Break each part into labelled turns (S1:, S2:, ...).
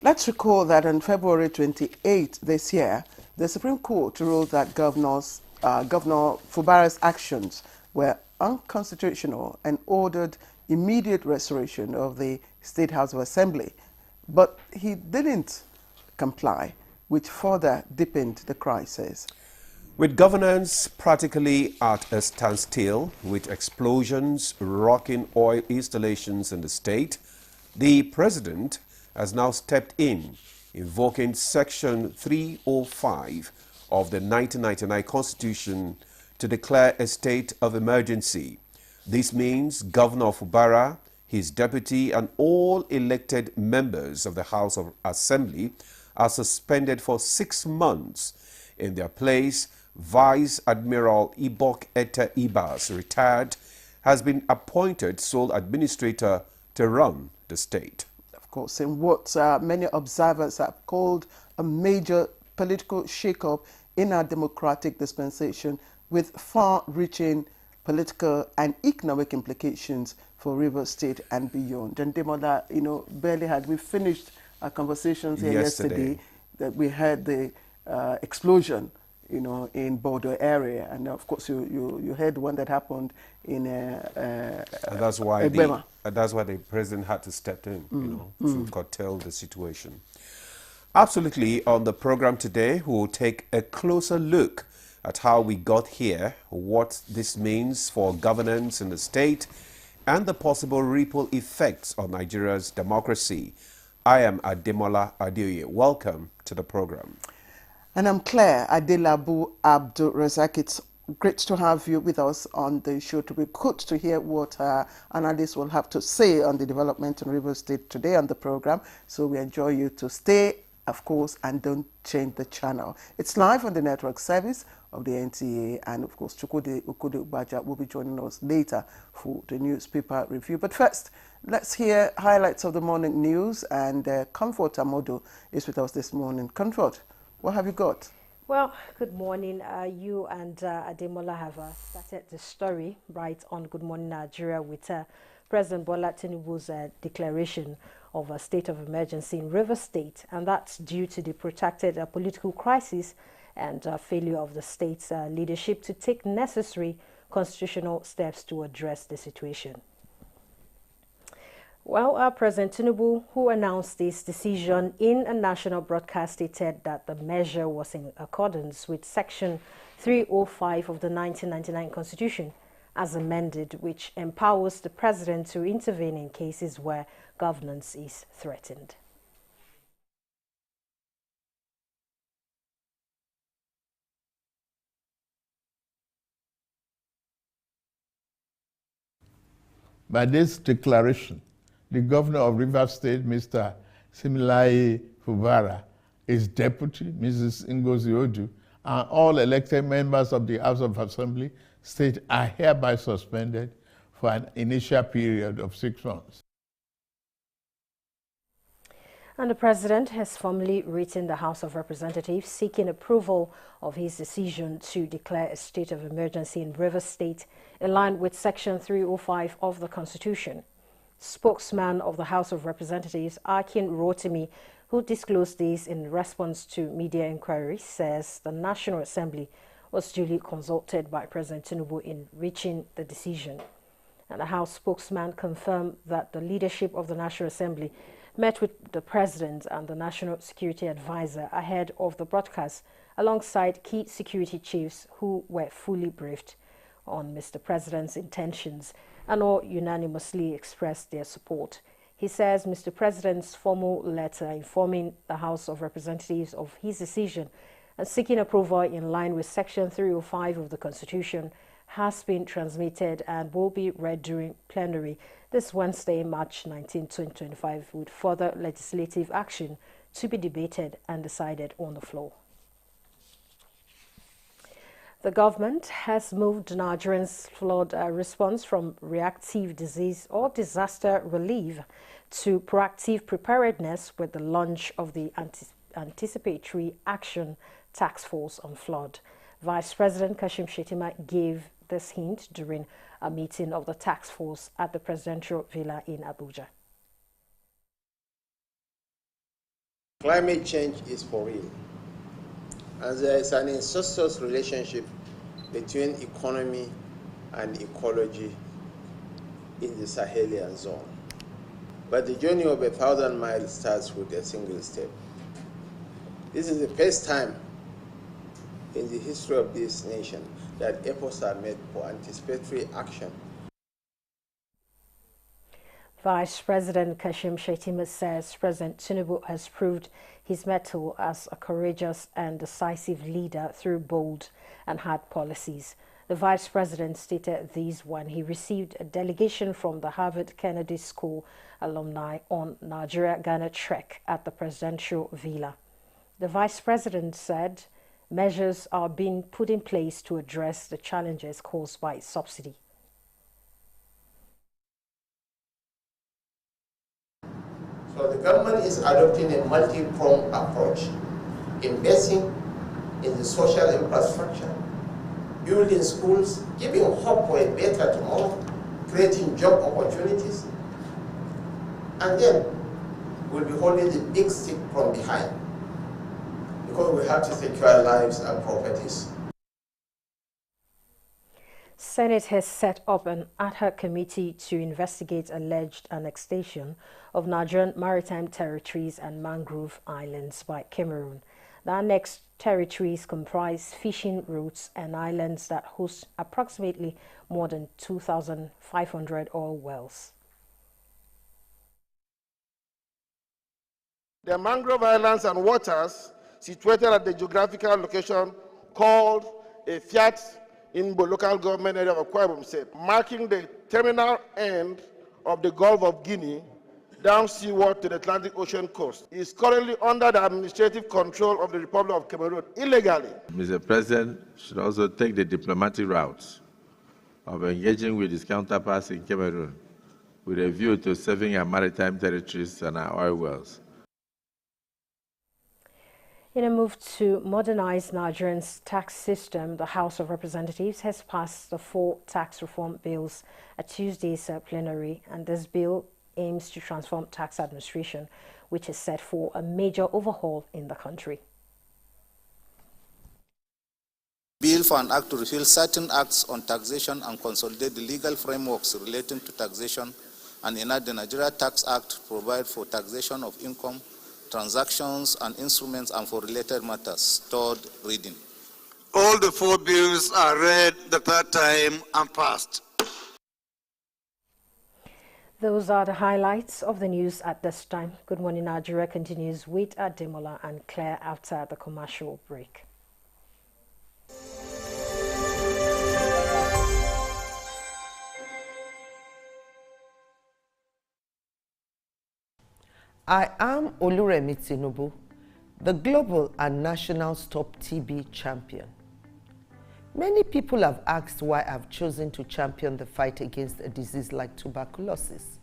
S1: Let's recall that on February 28 this year, the Supreme Court ruled that Governor Fubara's actions were unconstitutional and ordered immediate restoration of the State House of Assembly. But he didn't comply, which further deepened the crisis.
S2: With governance practically at a standstill, with explosions rocking oil installations in the state, the president has now stepped in, invoking Section 305 of the 1999 Constitution to declare a state of emergency. This means Governor Fubara, his deputy, and all elected members of the House of Assembly are suspended for 6 months. In their place, Vice Admiral Ibok Ete Ibas, retired, has been appointed sole administrator to run the state.
S1: Of course, in what many observers have called a major political shake-up in our democratic dispensation with far-reaching political and economic implications for Rivers State and beyond. And Demola, barely had we finished our conversations here yesterday that we had the explosion in Bordeaux area, and of course you heard one that happened in
S2: and that's why the president had to step in, to curtail the situation. Absolutely. On the program today, we will take a closer look at how we got here, what this means for governance in the state, and the possible ripple effects on Nigeria's democracy. I am Ademola Adeoye. Welcome to the program.
S1: And I'm Claire Adelabu Abdul Razak. It's great to have you with us on the show. To be good to hear what analysts will have to say on the development in Rivers State today on the program. So we enjoy you to stay, of course, and don't change the channel. It's live on the network service of the NTA, and of course, Chukwudi Okude Ubaja will be joining us later for the newspaper review. But first, let's hear highlights of the morning news, and Comfort Amodo is with us this morning. Comfort, what have you got?
S3: Well, good morning. You and Ademola have started the story right on Good Morning Nigeria with President Bola Tinubu's declaration of a state of emergency in Rivers State, and that's due to the protracted political crisis and failure of the state's leadership to take necessary constitutional steps to address the situation. Well, President Tinubu, who announced this decision in a national broadcast, stated that the measure was in accordance with Section 305 of the 1999 Constitution, as amended, which empowers the president to intervene in cases where governance is threatened.
S4: By this declaration, the governor of Rivers State, Mr. Siminalayi Fubara, his deputy, Mrs. Ngozi Odu, and all elected members of the House of Assembly state are hereby suspended for an initial period of 6 months.
S3: And the president has formally written the House of Representatives seeking approval of his decision to declare a state of emergency in Rivers State in line with Section 305 of the Constitution. Spokesman of the House of Representatives, Akin Rotimi, who disclosed this in response to media inquiries, says the National Assembly was duly consulted by President Tinubu in reaching the decision. And the House spokesman confirmed that the leadership of the National Assembly met with the President and the National Security Advisor ahead of the broadcast, alongside key security chiefs who were fully briefed on Mr. President's intentions, and all unanimously expressed their support. He says Mr. President's formal letter informing the House of Representatives of his decision and seeking approval in line with Section 305 of the Constitution has been transmitted and will be read during plenary this Wednesday, March 19, 2025, with further legislative action to be debated and decided on the floor. The government has moved Nigerians' flood response from reactive disease or disaster relief to proactive preparedness with the launch of the Anticipatory Action Task Force on Flood. Vice President Kashim Shettima gave this hint during a meeting of the task force at the presidential villa in Abuja.
S5: Climate change is for real, and there is an incestuous relationship between economy and ecology in the Sahelian zone. But the journey of 1,000 miles starts with a single step. This is the first time in the history of this nation that efforts are made for anticipatory action.
S3: Vice President Kashim Shettima says President Tinubu has proved his mettle as a courageous and decisive leader through bold and hard policies. The Vice President stated these when he received a delegation from the Harvard Kennedy School alumni on Nigeria-Ghana trek at the presidential villa. The Vice President said measures are being put in place to address the challenges caused by subsidy.
S5: So the government is adopting a multi-pronged approach, investing in the social infrastructure, building schools, giving hope for a better tomorrow, creating job opportunities, and then we'll be holding the big stick from behind because we have to secure lives and properties.
S3: Senate has set up an ad hoc committee to investigate alleged annexation of Nigerian maritime territories and mangrove islands by Cameroon. The annexed territories comprise fishing routes and islands that host approximately more than 2,500 oil wells.
S6: The mangrove islands and waters situated at the geographical location called a Fiat Imbo local government area of Akwa Ibom State, marking the terminal end of the Gulf of Guinea down seaward to the Atlantic Ocean coast, is currently under the administrative control of the Republic of Cameroon illegally.
S7: Mr. President should also take the diplomatic route of engaging with his counterparts in Cameroon with a view to saving our maritime territories and our oil wells.
S3: In a move to modernize Nigeria's tax system, the House of Representatives has passed the 4 tax reform bills at Tuesday's plenary, and this bill aims to transform tax administration, which is set for a major overhaul in the country.
S8: Bill for an act to repeal certain acts on taxation and consolidate the legal frameworks relating to taxation and enact the Nigeria Tax Act to provide for taxation of income, transactions and instruments and for related matters. Third reading.
S9: All the 4 bills are read the third time and passed.
S3: Those are the highlights of the news at this time. Good Morning Nigeria continues with Ademola and Claire after the commercial break.
S10: I am Oluremi Tinubu, the global and national Stop TB champion. Many people have asked why I've chosen to champion the fight against a disease like tuberculosis.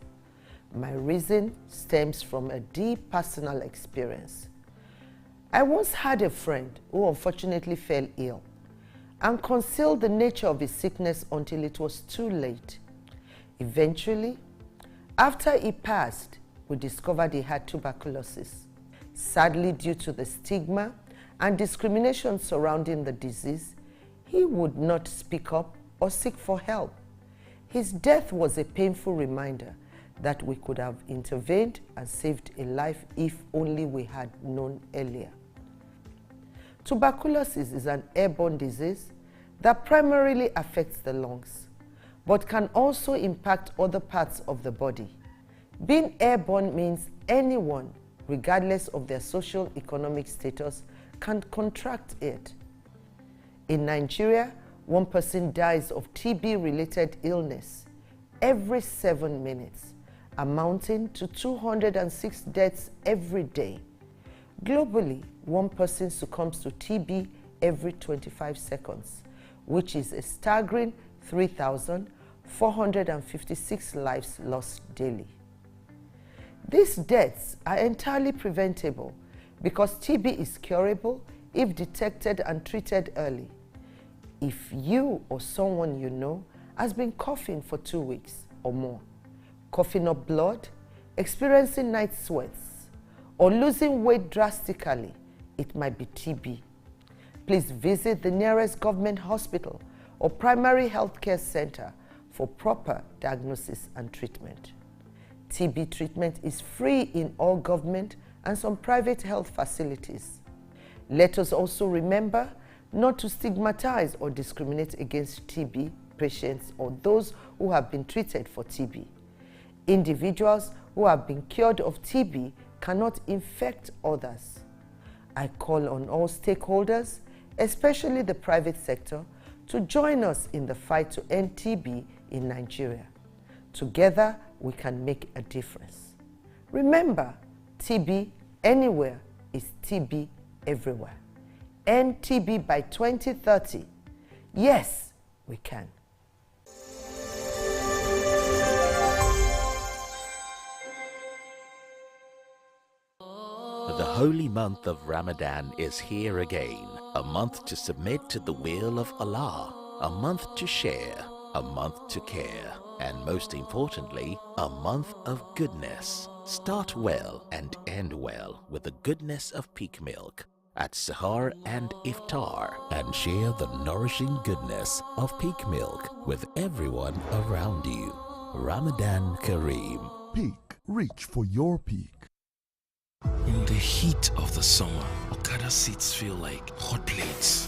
S10: My reason stems from a deep personal experience. I once had a friend who unfortunately fell ill and concealed the nature of his sickness until it was too late. Eventually, after he passed, we discovered he had tuberculosis. Sadly, due to the stigma and discrimination surrounding the disease, he would not speak up or seek for help. His death was a painful reminder that we could have intervened and saved a life if only we had known earlier. Tuberculosis is an airborne disease that primarily affects the lungs, but can also impact other parts of the body. Being airborne means anyone, regardless of their social economic status, can contract it. In Nigeria, 1 person dies of TB-related illness every 7 minutes, amounting to 206 deaths every day. Globally, 1 person succumbs to TB every 25 seconds, which is a staggering 3,456 lives lost daily. These deaths are entirely preventable because TB is curable if detected and treated early. If you or someone you know has been coughing for 2 weeks or more, coughing up blood, experiencing night sweats, or losing weight drastically, it might be TB. Please visit the nearest government hospital or primary health care center for proper diagnosis and treatment. TB treatment is free in all government and some private health facilities. Let us also remember not to stigmatize or discriminate against TB patients or those who have been treated for TB. Individuals who have been cured of TB cannot infect others. I call on all stakeholders, especially the private sector, to join us in the fight to end TB in Nigeria. Together, we can make a difference. Remember, TB anywhere is TB everywhere. End TB by 2030. Yes, we can.
S11: The holy month of Ramadan is here again, a month to submit to the will of Allah, a month to share, a month to care, and most importantly, a month of goodness. Start well and end well with the goodness of Peak Milk at Sahar and Iftar, and share the nourishing goodness of Peak Milk with everyone around you. Ramadan Kareem.
S12: Peak. Reach for your peak.
S13: In the heat of the summer, Okada seats feel like hot plates.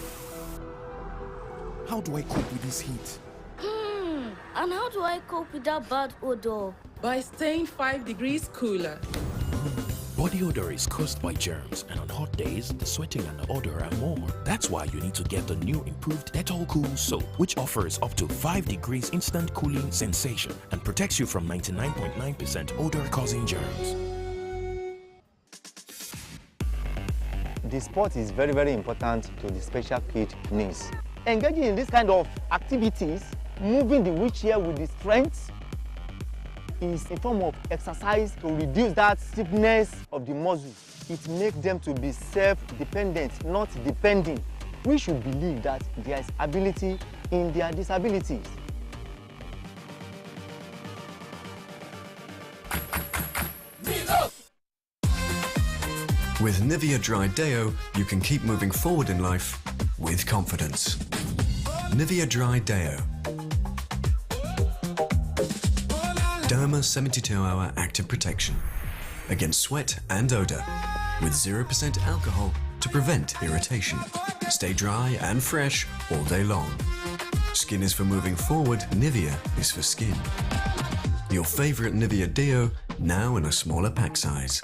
S12: How do I cope with this heat?
S14: And how do I cope with that bad odor?
S15: By staying 5 degrees cooler.
S13: Body odor is caused by germs, and on hot days, the sweating and the odor are more. That's why you need to get the new improved Dettol Cool soap, which offers up to 5 degrees instant cooling sensation and protects you from 99.9% odor-causing germs.
S16: The sport is very, very important to the special kid needs. Engaging in this kind of activities, moving the wheelchair with the strength, is a form of exercise to reduce that stiffness of the muscle. It makes them to be self-dependent, not depending. We should believe that there is ability in their disabilities.
S17: With Nivea Dry Deo, you can keep moving forward in life with confidence. Nivea Dry Deo. Derma 72-hour active protection against sweat and odor with 0% alcohol to prevent irritation. Stay dry and fresh all day long. Skin is for moving forward, Nivea is for skin. Your favorite Nivea Deo, now in a smaller pack size.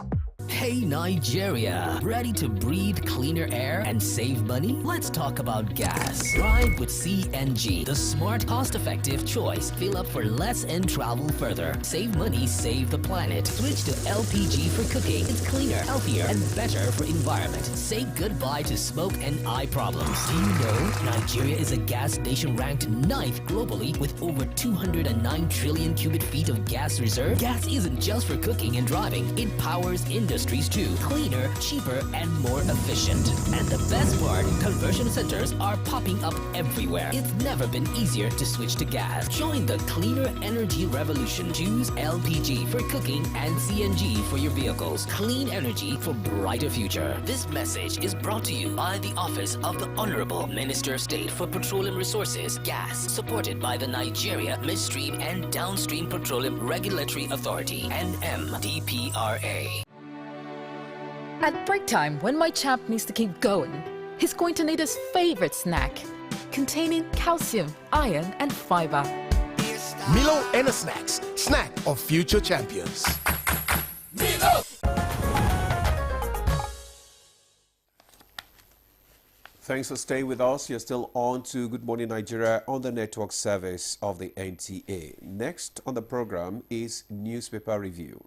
S18: Hey Nigeria, ready to breathe cleaner air and save money? Let's talk about gas. Drive with CNG, the smart, cost-effective choice. Fill up for less and travel further. Save money, save the planet. Switch to LPG for cooking. It's cleaner, healthier, and better for environment. Say goodbye to smoke and eye problems. Do you know Nigeria is a gas nation ranked 9th globally with over 209 trillion cubic feet of gas reserve? Gas isn't just for cooking and driving. It powers industries too. Cleaner, cheaper, and more efficient. And the best part, conversion centers are popping up everywhere. It's never been easier to switch to gas. Join the cleaner energy revolution. Choose LPG for cooking and CNG for your vehicles. Clean energy for brighter future. This message is brought to you by the Office of the Honorable Minister of State for Petroleum Resources, Gas, supported by the Nigeria Midstream and Downstream Petroleum Regulatory Authority, NMDPRA.
S19: At break time, when my champ needs to keep going, he's going to need his favorite snack, containing calcium, iron, and fiber.
S12: Milo Energy Snacks, snack of future champions. Milo!
S2: Thanks for staying with us. You're still on to Good Morning Nigeria on the network service of the NTA. Next on the program is Newspaper Review.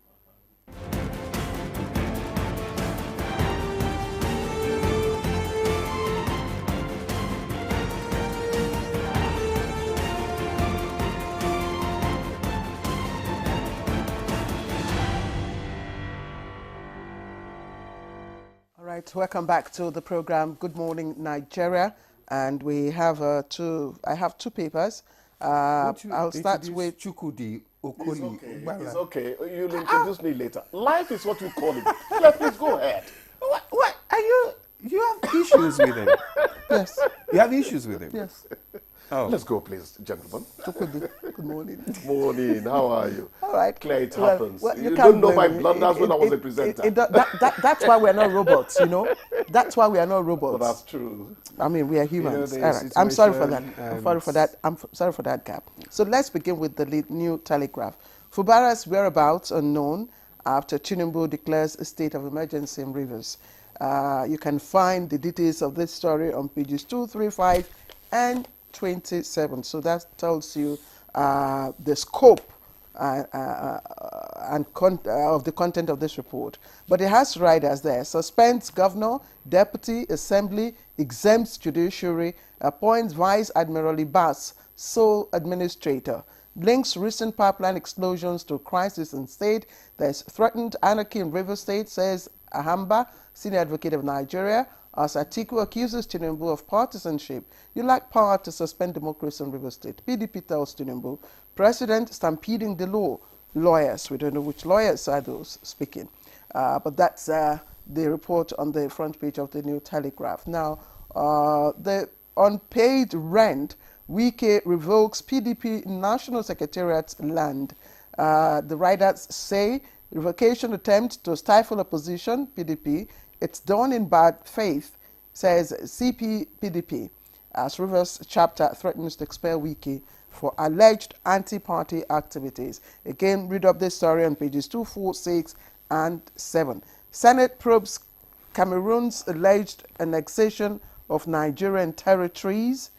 S1: Welcome back to the program Good Morning Nigeria, and we have I have two papers. I'll start with
S2: Chukwudi Okoli.
S6: It's okay. You'll introduce me later. Life is what you call it. Yeah, please go ahead.
S2: What? Are you have issues with him?
S1: Yes.
S2: You have issues with him?
S1: Yes.
S2: Oh.
S6: Let's go, please, gentlemen.
S1: Good morning.
S6: Morning. How are you?
S1: All right.
S6: Claire, it happens.
S1: Well,
S6: you don't know my blunders when I was a presenter.
S1: That's why we're not robots, you know. That's why we are not robots.
S6: Well, that's true.
S1: I mean, we are humans.
S2: You know,
S1: all right. I'm sorry for that. I'm sorry for that gap. So let's begin with the New Telegraph. Fubara's whereabouts unknown after Tinubu declares a state of emergency in Rivers. You can find the details of this story on pages 2, 3, 5, and 27. So that tells you the scope of the content of this report. But it has riders there. Suspends governor, deputy, assembly, exempts judiciary, appoints Vice Admiral Ibas, sole administrator. Links recent pipeline explosions to crisis in state. There's threatened anarchy in River State, says Ahamba, senior advocate of Nigeria, as Atiku accuses Tinubu of partisanship. You lack power to suspend democracy in River State. PDP tells Tinubu, President stampeding the law. Lawyers, we don't know which lawyers are those speaking. But that's the report on the front page of the New Telegraph. Now, the unpaid rent, Wike revokes PDP National Secretariat's land. The writers say revocation attempt to stifle opposition, PDP, it's done in bad faith, says CP-PDP, as Rivers chapter threatens to expel Wike for alleged anti-party activities. Again, read up this story on pages 2, 4, 6, and 7. Senate probes Cameroon's alleged annexation of Nigerian territories,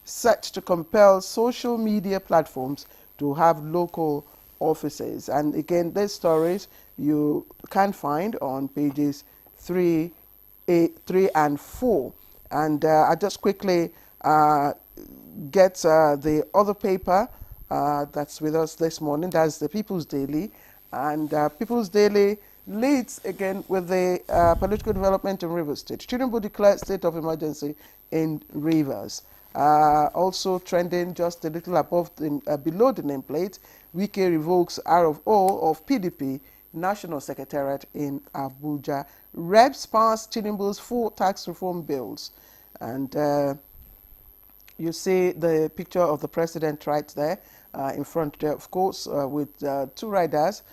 S1: set to compel social media platforms to have local offices. And again, these stories you can find on pages 3 and 4. And I just quickly get the other paper that's with us this morning. That's the People's Daily. And People's Daily leads again with the political development in Rivers State. Tinubu declared state of emergency in Rivers. Also trending just a little above below the nameplate, Wike revokes RFO of PDP National Secretariat in Abuja. Reps passed Tinubu's 4 tax reform bills. And you see the picture of the president right there in front there, of course, with 2 riders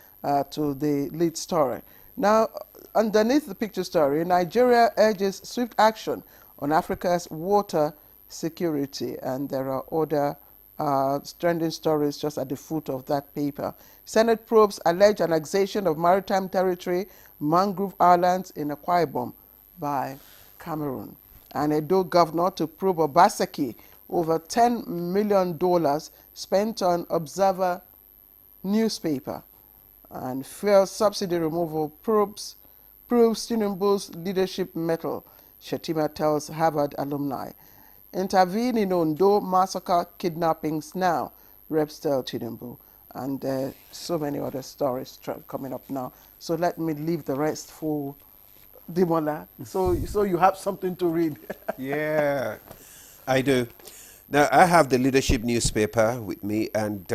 S1: to the lead story. Now, underneath the picture story, Nigeria urges swift action on Africa's water security, and there are other trending stories just at the foot of that paper. Senate probes alleged annexation of maritime territory, mangrove islands in Akwa Ibom by Cameroon. And Edo governor to probe Obaseki over $10 million spent on Observer newspaper. And fuel subsidy removal proves Tinubu's leadership mettle, Shetima tells Harvard alumni. Intervene in Ondo massacre kidnappings now, reps tell Tinubu. And so many other stories coming up now. So let me leave the rest for Dimola. So you have something to read.
S2: Yeah, I do. Now, I have the leadership newspaper with me, and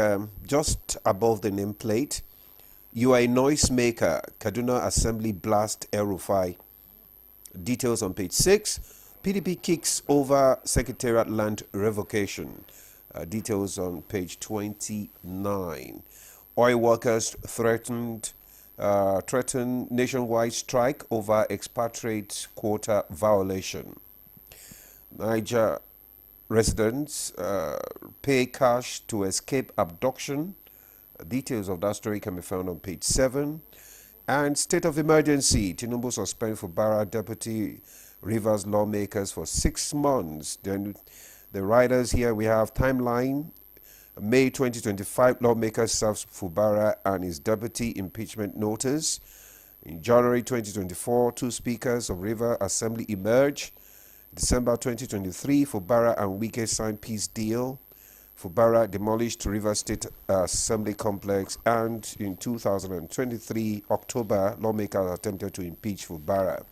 S2: just above the nameplate, you are a noisemaker. Kaduna Assembly blast El-Rufai. Details on page 6. PDP kicks over Secretariat land revocation. Details on page 29. Oil workers threaten nationwide strike over expatriate quota violation. Niger residents pay cash to escape abduction. Details of that story can be found on page 7. And state of emergency. Tinubu suspend Fubara deputy Rivers lawmakers for 6 months. Then the riders here, we have timeline. May 2025, lawmakers serves Fubara and his deputy impeachment notice. In January 2024, 2 speakers of River Assembly emerge. December 2023, Fubara and Wike signed peace deal. Fubara demolished River State Assembly complex, and in 2023, October, lawmakers attempted to impeach Fubara.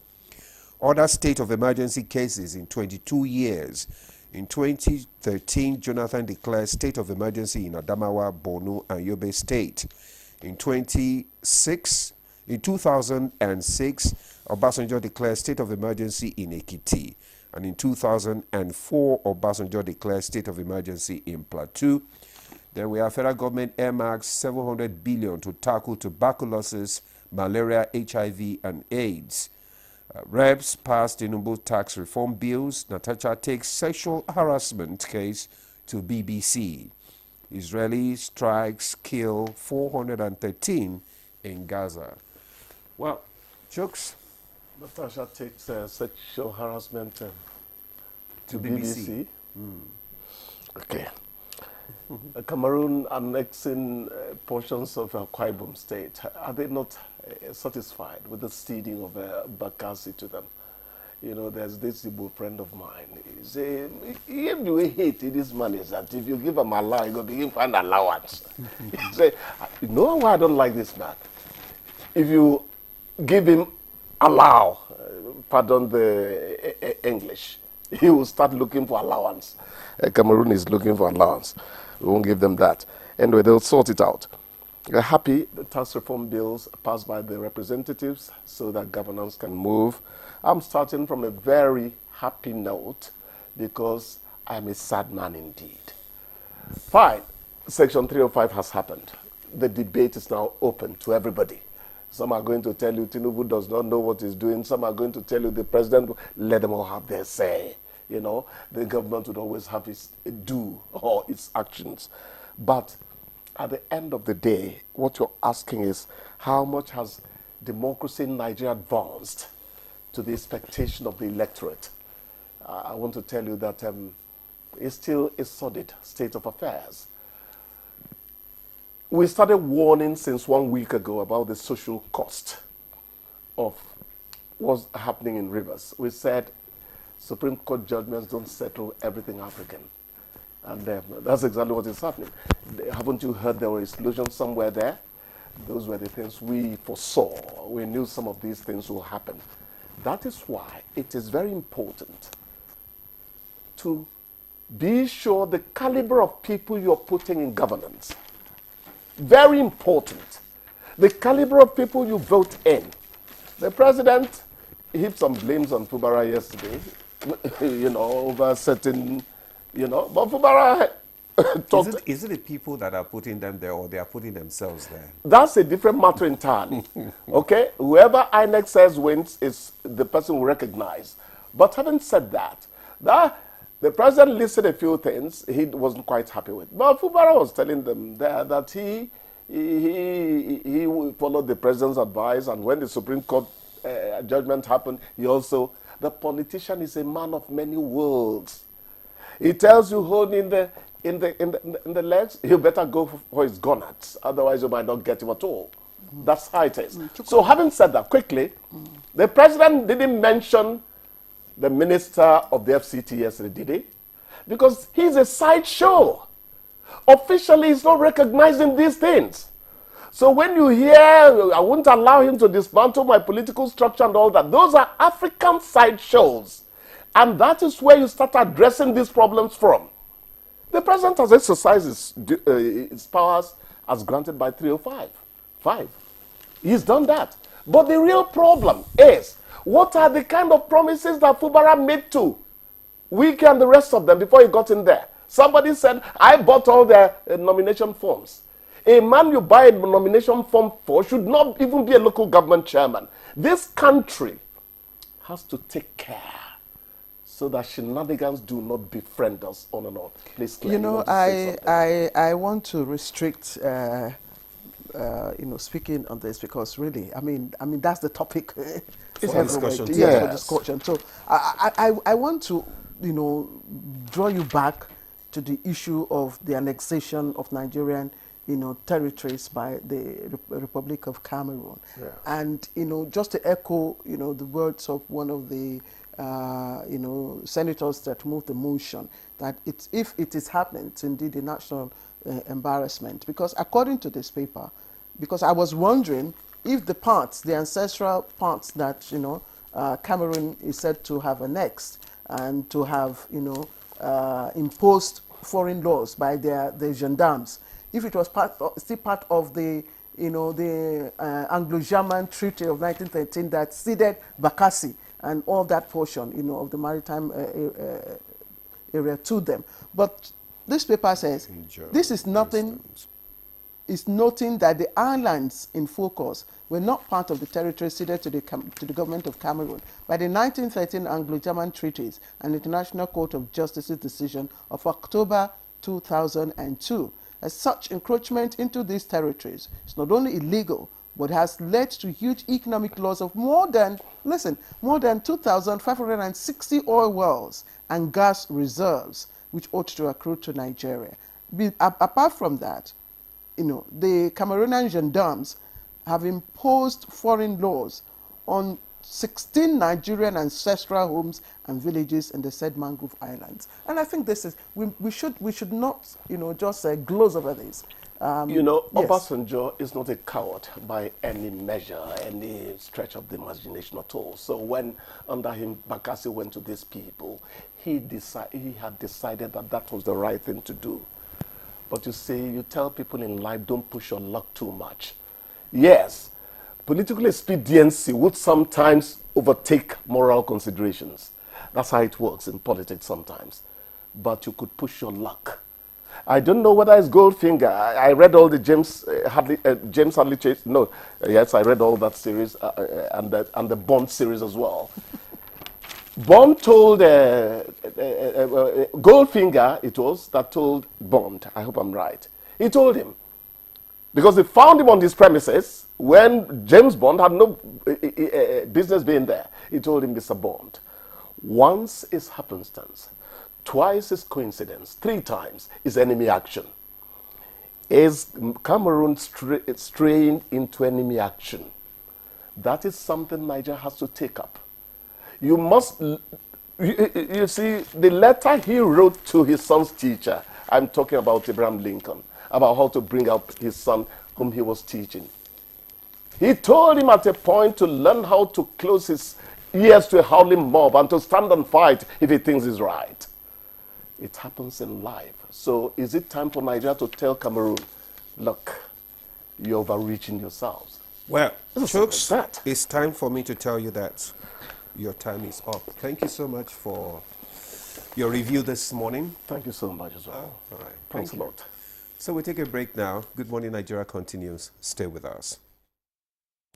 S2: Other state of emergency cases in 22 years. In 2013, Jonathan declared state of emergency in Adamawa, Borno, and Yobe State. In 2006, Obasanjo declared state of emergency in Ekiti. And in 2004, Obasanjo declared state of emergency in Plateau. Then we have federal government earmarks 700 billion to tackle tuberculosis, malaria, HIV, and AIDS. Reps passed Tinubu tax reform bills. Natasha takes sexual harassment case to BBC. Israeli strikes kill 413 in Gaza. Well, Chooks.
S20: Natasha takes sexual harassment
S2: to BBC.
S20: Okay. Cameroon annexing portions of Akwa Ibom State. Are they not satisfied with the ceding of Bakassi to them? You know, there's this Igbo friend of mine. He say, if you hate this man is that if you give him a lie, you're going to give him an allowance. He say, you know why I don't like this man? If you give him pardon the English, he will start looking for allowance. Cameroon is looking for allowance. We won't give them that. Anyway, they'll sort it out. We're happy the tax reform bills passed by the representatives so that governance can move. I'm starting from a very happy note because I'm a sad man indeed. Fine, Section 305 has happened. The debate is now open to everybody. Some are going to tell you Tinubu does not know what he's doing. Some are going to tell you the president, let them all have their say. You know, the government would always have its do or its actions. But at the end of the day, what you're asking is how much has democracy in Nigeria advanced to the expectation of the electorate? I want to tell you that it's still a sordid state of affairs. We started warning since 1 week ago about the social cost of what's happening in Rivers. We said Supreme Court judgments don't settle everything African. And that's exactly what is happening. Haven't you heard there were explosions somewhere there? Those were the things we foresaw. We knew some of these things will happen. That is why it is very important to be sure the caliber of people you're putting in governance. Very important. The caliber of people you vote in. The president heaped some blames on Fubara yesterday, you know, over certain, you know, but Fubara talked.
S2: Is it the people that are putting them there or they are putting themselves there?
S20: That's a different matter entirely. Okay? Whoever INEC says wins is the person we recognize. But having said that, the president listed a few things he wasn't quite happy with. But Fubara was telling them there that he followed the president's advice, and when the Supreme Court judgment happened, the politician is a man of many words. He tells you hold in the legs, you better go for his gonads, otherwise you might not get him at all. That's how it is. So having said that, quickly, the president didn't mention the minister of the FCT yesterday, did he? Because he's a sideshow. Officially, he's not recognizing these things. So when you hear, I won't allow him to dismantle my political structure and all that, those are African sideshows. And that is where you start addressing these problems from. The president has exercised his powers as granted by 305. He's done that. But the real problem is, what are the kind of promises that Fubara made to Wike and the rest of them before he got in there? Somebody said, I bought all their nomination forms. A man you buy a nomination form for should not even be a local government chairman. This country has to take care so that shenanigans do not befriend us on and on. Please, Claire,
S1: you know, I want to restrict, you know, speaking on this because really, I mean that's the topic for discussion. Discussion. So I want to, you know, draw you back to the issue of the annexation of Nigerian, you know, territories by the Republic of Cameroon. Yeah. And, you know, just to echo, you know, the words of one of the, you know, senators that moved the motion, that if it is happening, it's indeed a national embarrassment. Because according to this paper, because I was wondering if the ancestral parts that, you know, Cameroon is said to have annexed and to have, you know, imposed foreign laws by the gendarmes, if it was still part of the the Anglo-German Treaty of 1913 that ceded Bakassi and all that portion, of the maritime area to them. But this paper says this is nothing. Is noting that the islands in focus were not part of the territory ceded to the government of Cameroon by the 1913 Anglo-German treaties and International Court of Justice's decision of October 2002. As such, encroachment into these territories is not only illegal, but has led to huge economic loss of more than 2,560 oil wells and gas reserves, which ought to accrue to Nigeria. Apart from that, the Cameroonian gendarmes have imposed foreign laws on 16 Nigerian ancestral homes and villages in the said mangrove islands. And I think this is, we should not, just gloss over this.
S20: Obasanjo is not a coward by any measure, any stretch of the imagination at all. So when under him Bakassi went to these people, he had decided that that was the right thing to do. But you see, you tell people in life, don't push your luck too much. Yes, political expediency would sometimes overtake moral considerations. That's how it works in politics sometimes. But you could push your luck. I don't know whether it's Goldfinger. I read all the James Hadley Chase. No, yes, I read all that series and the Bond series as well. Bond told Goldfinger, it was, that told Bond, I hope I'm right. He told him, because they found him on these premises when James Bond had no business being there. He told him, Mr. Bond, once is happenstance, twice is coincidence, 3 times is enemy action. Is Cameroon straying into enemy action? That is something Niger has to take up. You must, you see, the letter he wrote to his son's teacher, I'm talking about Abraham Lincoln, about how to bring up his son whom he was teaching. He told him at a point to learn how to close his ears to a howling mob and to stand and fight if he thinks he's right. It happens in life. So is it time for Nigeria to tell Cameroon, look, you're overreaching yourselves?
S2: Well, folks, it's time for me to tell you that your time is up. Thank you so much for your review this morning.
S20: Thank you so much as well.
S2: All right.
S20: Thanks a lot.
S2: So we take a break now. Good Morning Nigeria continues. Stay with us.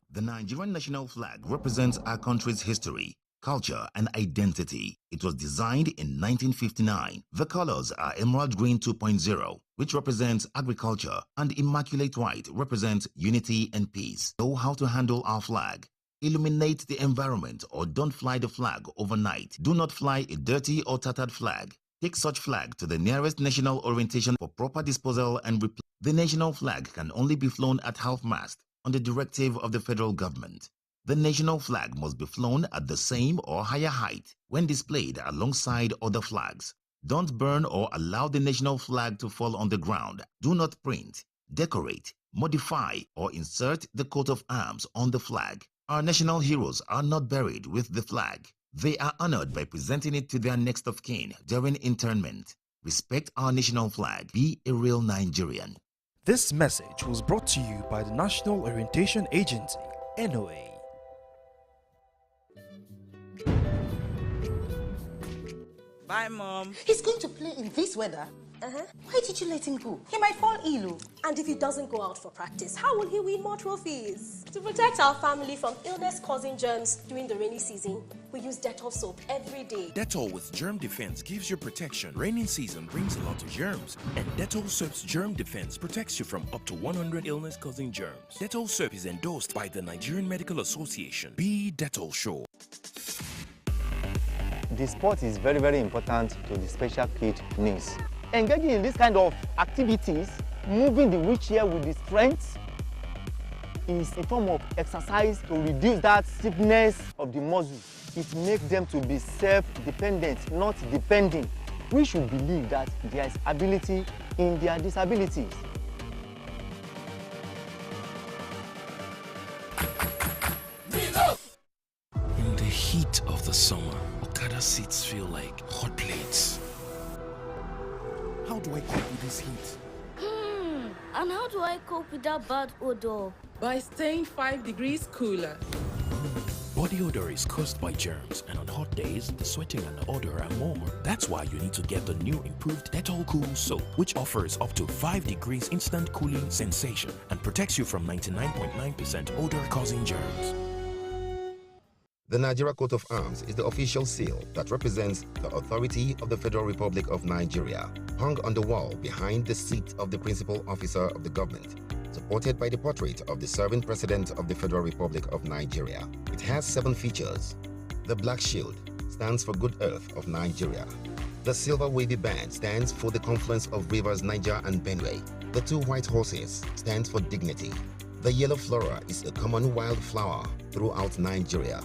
S21: The Nigerian national flag represents our country's history, culture, and identity. It was designed in 1959. The colors are Emerald Green 2.0, which represents agriculture, and Immaculate White represents unity and peace. Know how to handle our flag. Illuminate the environment or don't fly the flag overnight. Do not fly a dirty or tattered flag. Take such flag to the nearest national orientation for proper disposal and replacement. The national flag can only be flown at half-mast on the directive of the federal government. The national flag must be flown at the same or higher height when displayed alongside other flags. Don't burn or allow the national flag to fall on the ground. Do not print, decorate, modify, or insert the coat of arms on the flag. Our national heroes are not buried with the flag. They are honored by presenting it to their next of kin during interment. Respect our national flag. Be a real Nigerian.
S22: This message was brought to you by the National Orientation Agency, NOA.
S23: Bye, Mom.
S24: He's going to play in this weather. Why did you let him go? He might fall ill.
S25: And if he doesn't go out for practice, how will he win more trophies? To protect our family from illness-causing germs during the rainy season, we use Dettol soap every day.
S13: Dettol with Germ Defense gives you protection. Rainy season brings a lot of germs, and Dettol soap's Germ Defense protects you from up to 100 illness-causing germs. Dettol soap is endorsed by the Nigerian Medical Association. Be Dettol sure.
S16: The sport is very, very important to the special kid needs. Engaging in this kind of activities, moving the wheelchair with the strength, is a form of exercise to reduce that stiffness of the muscle. It makes them to be self-dependent, not depending. We should believe that there is ability in their disabilities.
S13: In the heat of the summer, Okada seats feel like hot plates.
S12: How do I cope with this heat?
S14: And how do I cope with that bad odor?
S15: By staying 5 degrees cooler.
S13: Body odor is caused by germs, and on hot days, the sweating and the odor are more. That's why you need to get the new improved Dettol Cool Soap, which offers up to 5 degrees instant cooling sensation and protects you from 99.9% odor-causing germs.
S21: The Nigeria Coat of Arms is the official seal that represents the authority of the Federal Republic of Nigeria, hung on the wall behind the seat of the principal officer of the government, supported by the portrait of the serving President of the Federal Republic of Nigeria. It has 7 features. The black shield stands for Good Earth of Nigeria. The silver wavy band stands for the confluence of rivers Niger and Benue. The 2 white horses stands for dignity. The yellow flora is a common wildflower throughout Nigeria.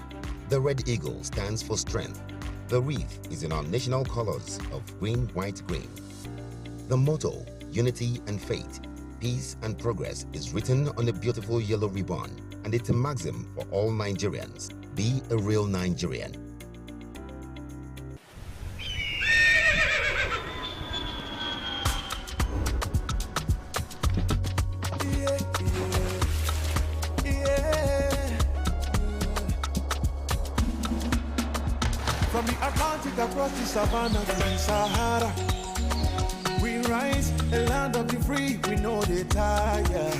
S21: The red eagle stands for strength. The wreath is in our national colors of green, white, green. The motto, unity and faith, peace and progress, is written on a beautiful yellow ribbon, and it's a maxim for all Nigerians. Be a real Nigerian.
S4: From the Atlantic across the savannah to the Sahara, we rise, a land of the free, we know they tire.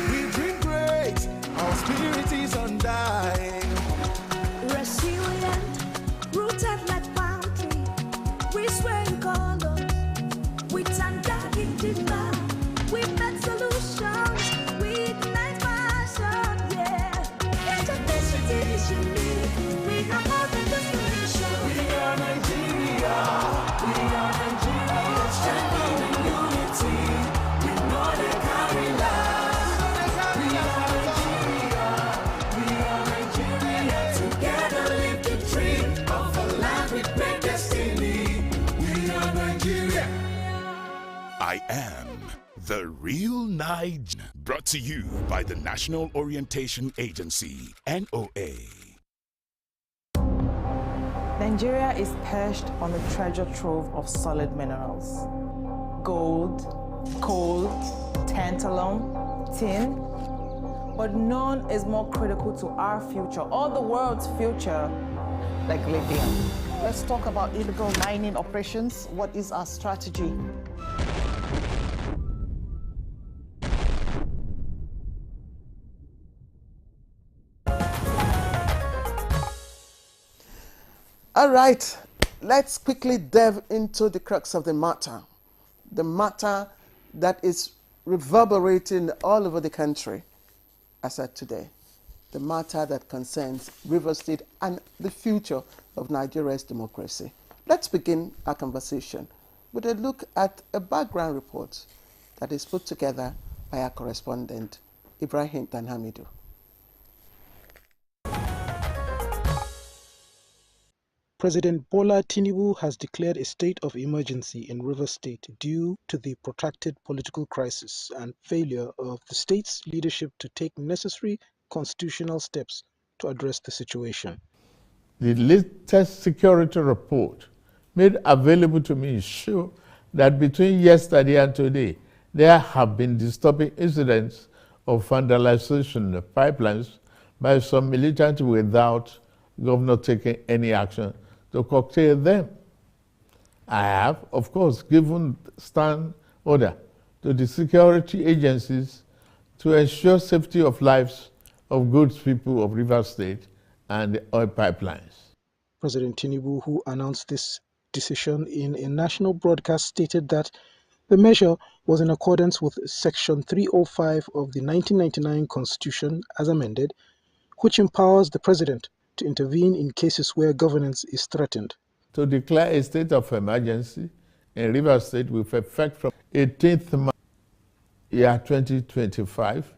S4: We dream great, our spirit is undying.
S5: Resilient, rooted like palm tree, we swear in color, with undying demand. We make solutions, we ignite passion, yeah. Diversity is unique, we have more than just solution.
S4: We are Nigeria, we are Nigeria, strength in unity, we know they carry lives. We are Nigeria, together live the dream of a land with great destiny. We are Nigeria.
S7: I am the real Nige. Brought to you by the National Orientation Agency, NOA.
S8: Nigeria is perched on a treasure trove of solid minerals. Gold, coal, tantalum, tin, but none is more critical to our future or the world's future like lithium.
S1: Let's talk about illegal mining operations. What is our strategy? All right, let's quickly delve into the crux of the matter that is reverberating all over the country as at today, the matter that concerns Rivers State and the future of Nigeria's democracy. Let's begin our conversation with a look at a background report that is put together by our correspondent, Ibrahim Danhamidu.
S9: President Bola Tinubu has declared a state of emergency in Rivers State due to the protracted political crisis and failure of the state's leadership to take necessary constitutional steps to address the situation.
S26: The latest security report made available to me show that between yesterday and today, there have been disturbing incidents of vandalization of pipelines by some militants without governor taking any action to curtail them. I have, of course, given stand order to the security agencies to ensure safety of lives of goods people of Rivers State and the oil pipelines.
S9: President Tinubu, who announced this decision in a national broadcast, stated that the measure was in accordance with Section 305 of the 1999 Constitution as amended, which empowers the president to intervene in cases where governance is threatened.
S26: To declare a state of emergency in Rivers State with effect from 18th March, year 2025,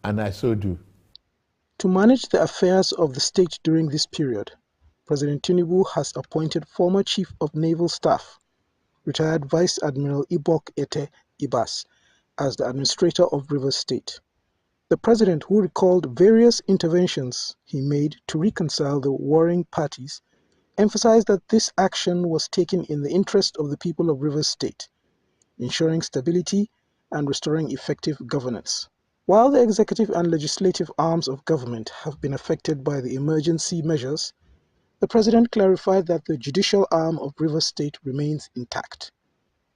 S26: and I so do.
S9: To manage the affairs of the state during this period, President Tinubu has appointed former Chief of Naval Staff, retired Vice Admiral Ibok Ete Ibas, as the administrator of Rivers State. The president, who recalled various interventions he made to reconcile the warring parties, emphasized that this action was taken in the interest of the people of Rivers State ensuring stability, and restoring effective governance. While the executive and legislative arms of government have been affected by the emergency measures, the President clarified that the judicial arm of Rivers State remains intact.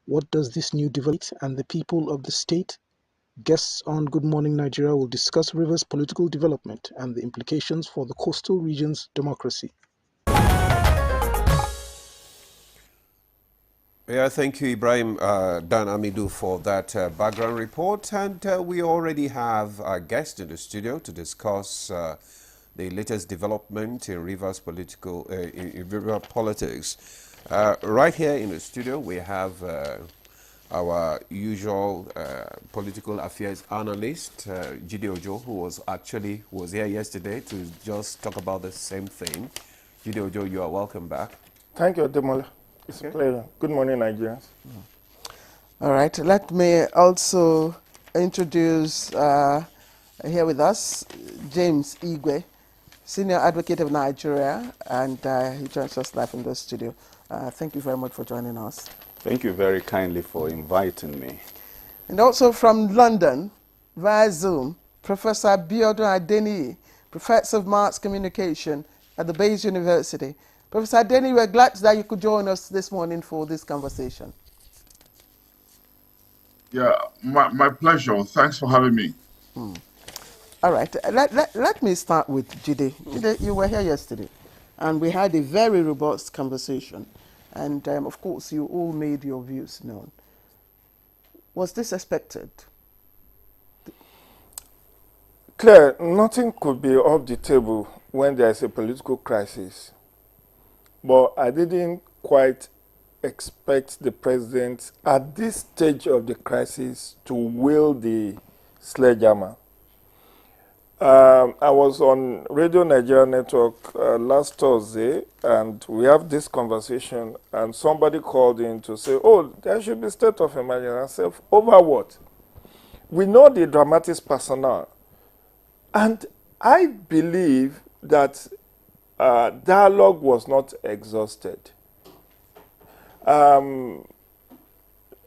S9: What does this new development and the people of the state? Guests on Good Morning Nigeria will discuss Rivers' political development and the implications for the coastal region's democracy.
S2: Yeah, thank you, Ibrahim Dan Amidu, for that background report. And we already have a guest in the studio to discuss the latest development in Rivers in River politics. Right here in the studio, we have our usual political affairs analyst, Jide Ojo, who was here yesterday to just talk about the same thing. Jide Ojo, you are welcome back.
S6: Thank you, Demola. It's a pleasure. Good morning, Nigerians.
S1: All right. Let me also introduce here with us James Igwe, Senior Advocate of Nigeria, and he joins us live in the studio. Thank you very much for joining us.
S3: Thank you very kindly for inviting me.
S1: And also from London, via Zoom, Professor Biodun Adeniyi, Professor of Mass Communication at the Bayes University. Professor Adeniyi, we're glad that you could join us this morning for this conversation.
S10: Yeah, my pleasure. Thanks for having me.
S1: All right, let me start with Jide. Jide, you were here yesterday, and we had a very robust conversation. And of course, you all made your views known. Was this expected?
S6: Claire, nothing could be off the table when there is a political crisis. But I didn't quite expect the president at this stage of the crisis to wield the sledgehammer. I was on Radio Nigeria Network last Thursday, and we have this conversation, and somebody called in to say, oh, there should be state of emergency. I said, over what? We know the dramatics personnel, and I believe that dialogue was not exhausted.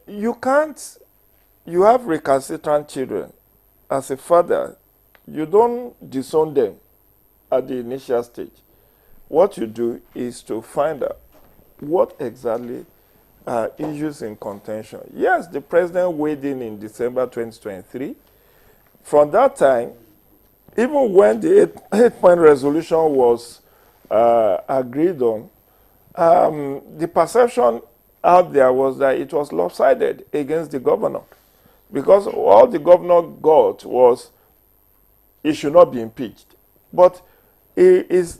S6: You have recalcitrant children. As a father, you don't disown them at the initial stage. What you do is to find out what exactly are issues in contention. Yes, the president weighed in December 2023. From that time, even when the eight-point resolution was agreed on, the perception out there was that it was lopsided against the governor, because all the governor got was he should not be impeached. But that's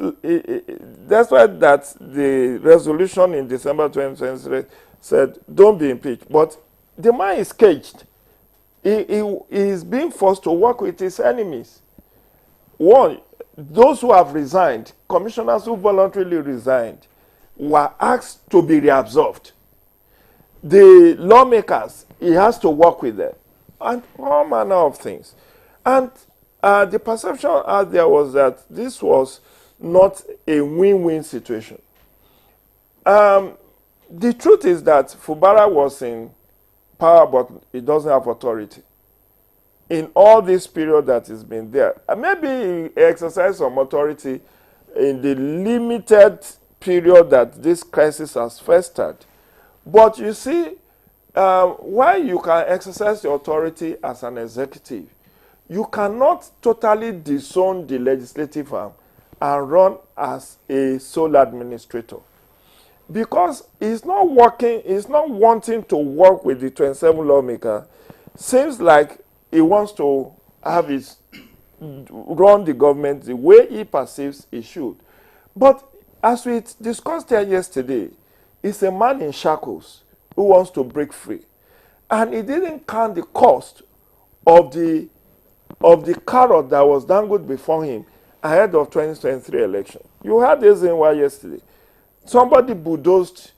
S6: why that the resolution in December 2023 said, don't be impeached. But the man is caged. He is being forced to work with his enemies. One, those who have resigned, commissioners who voluntarily resigned, were asked to be reabsorbed. The lawmakers, he has to work with them, and all manner of things. And the perception out there was that this was not a win-win situation. The truth is that Fubara was in power, but he doesn't have authority. In all this period that he's been there, maybe he exercised some authority in the limited period that this crisis has festered. But you see, while you can exercise your authority as an executive, you cannot totally disown the legislative arm and run as a sole administrator. Because he's not wanting to work with the 27 lawmaker. Seems like he wants to run the government the way he perceives he should. But as we discussed here yesterday, he's a man in shackles who wants to break free. And he didn't count the cost of the carrot that was dangled before him ahead of 2023 election. You heard this in why yesterday. Somebody bulldozed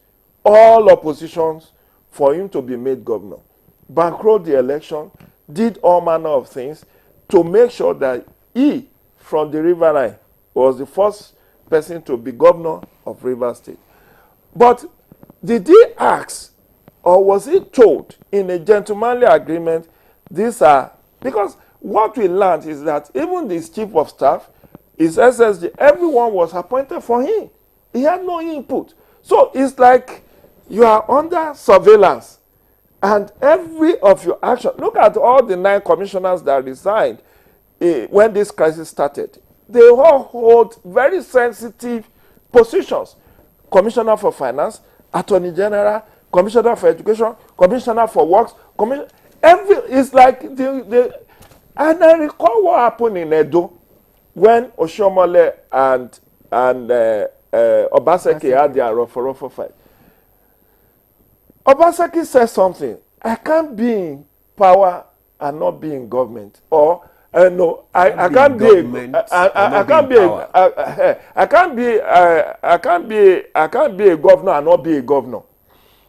S6: all oppositions for him to be made governor, bankrolled the election, did all manner of things to make sure that he, from the Riverine, was the first person to be governor of Rivers State. But did he ask
S11: or was he told in a gentlemanly agreement, these are, because what we learned is that even the chief of staff, his SSG, everyone was appointed for him. He had no input. So it's like you are under surveillance, and every of your action, look at all the 9 commissioners that resigned when this crisis started. They all hold very sensitive positions. Commissioner for Finance, Attorney General, Commissioner for Education, Commissioner for Works, it's like and I recall what happened in Edo when Oshiomhole and Obaseki had their rough fight. Obaseki said something, I can't be in power and not be in government, or no, I can't be a governor and not be a governor,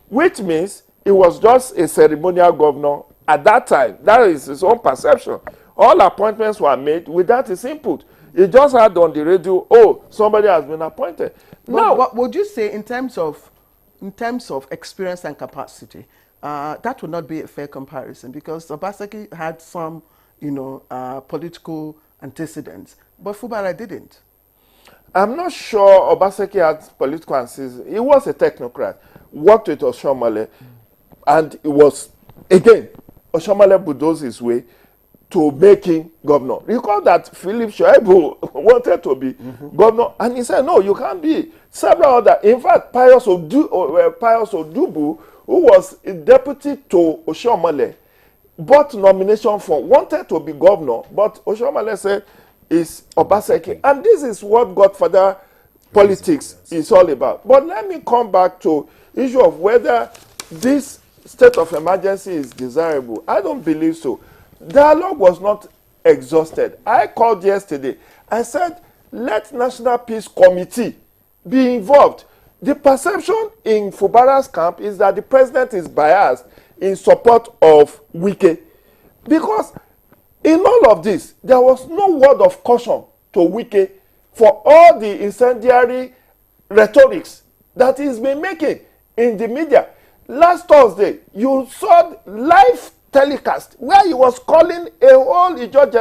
S11: which means it was just a ceremonial governor at that time. That is his own perception. All appointments were made without his input. He just heard on the radio, oh, somebody has been appointed.
S1: Now, what would you say in terms of experience and capacity? That would not be a fair comparison, because Obaseki had some, political antecedents, but Fubara didn't.
S11: I'm not sure Obaseki had political antecedents. He was a technocrat, worked with Oshiomhole, and it was, again, Oshiomhole bulldozed his way to make him governor. Recall that Philip Shoaibu wanted to be governor, and he said, no, you can't be. Several other, in fact, Pius Odubu, who was a deputy to Oshiomhole, bought nomination for, wanted to be governor, but Oshiomhole said, it's Obaseki. And this is what Godfather politics is all about. But let me come back to issue of whether this state of emergency is desirable. I don't believe so. Dialogue was not exhausted. I called yesterday. I said, let National Peace Committee be involved. The perception in Fubara's camp is that the president is biased in support of Wike. Because in all of this, there was no word of caution to Wike for all the incendiary rhetorics that he's been making in the media. Last Thursday, you saw live telecast where he was calling a whole Ijaw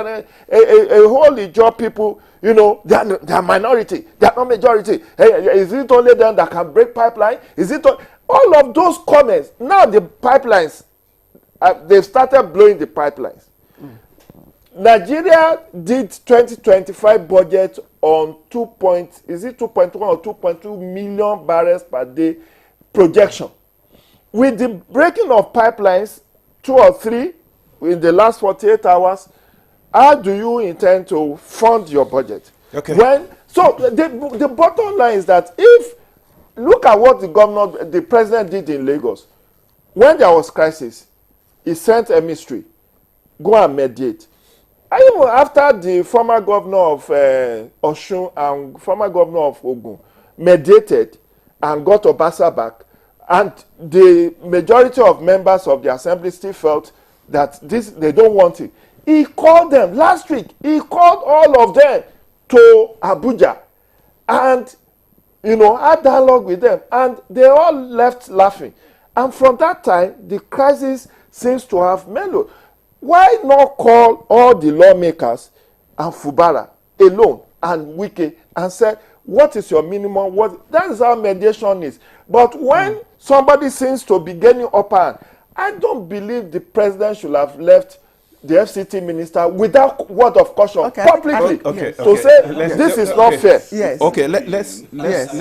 S11: people, they are minority, they are not majority. Hey, is it only them that can break pipeline? Is it all of those comments? Now the pipelines, they've started blowing the pipelines. Nigeria did 2025 budget on 2.1 or 2.2 million barrels per day projection. With the breaking of pipelines, 2 or 3 in the last 48 hours, how do you intend to fund your budget?
S2: Okay.
S11: So the bottom line is that look at what the president did in Lagos. When there was crisis, he sent a emissary, go and mediate. And even after the former governor of Osun and former governor of Ogun mediated and got Obasa back, and the majority of members of the assembly still felt that they don't want it. He called them last week. He called all of them to Abuja and, had dialogue with them. And they all left laughing. And from that time, the crisis seems to have mellowed. Why not call all the lawmakers and Fubara alone and Wike and say, what is your minimum? That is how mediation is. But when somebody seems to be getting upper hand, I don't believe the president should have left the FCT minister without word of caution publicly to say this is not fair.
S1: Yes.
S2: Okay. Let's
S3: get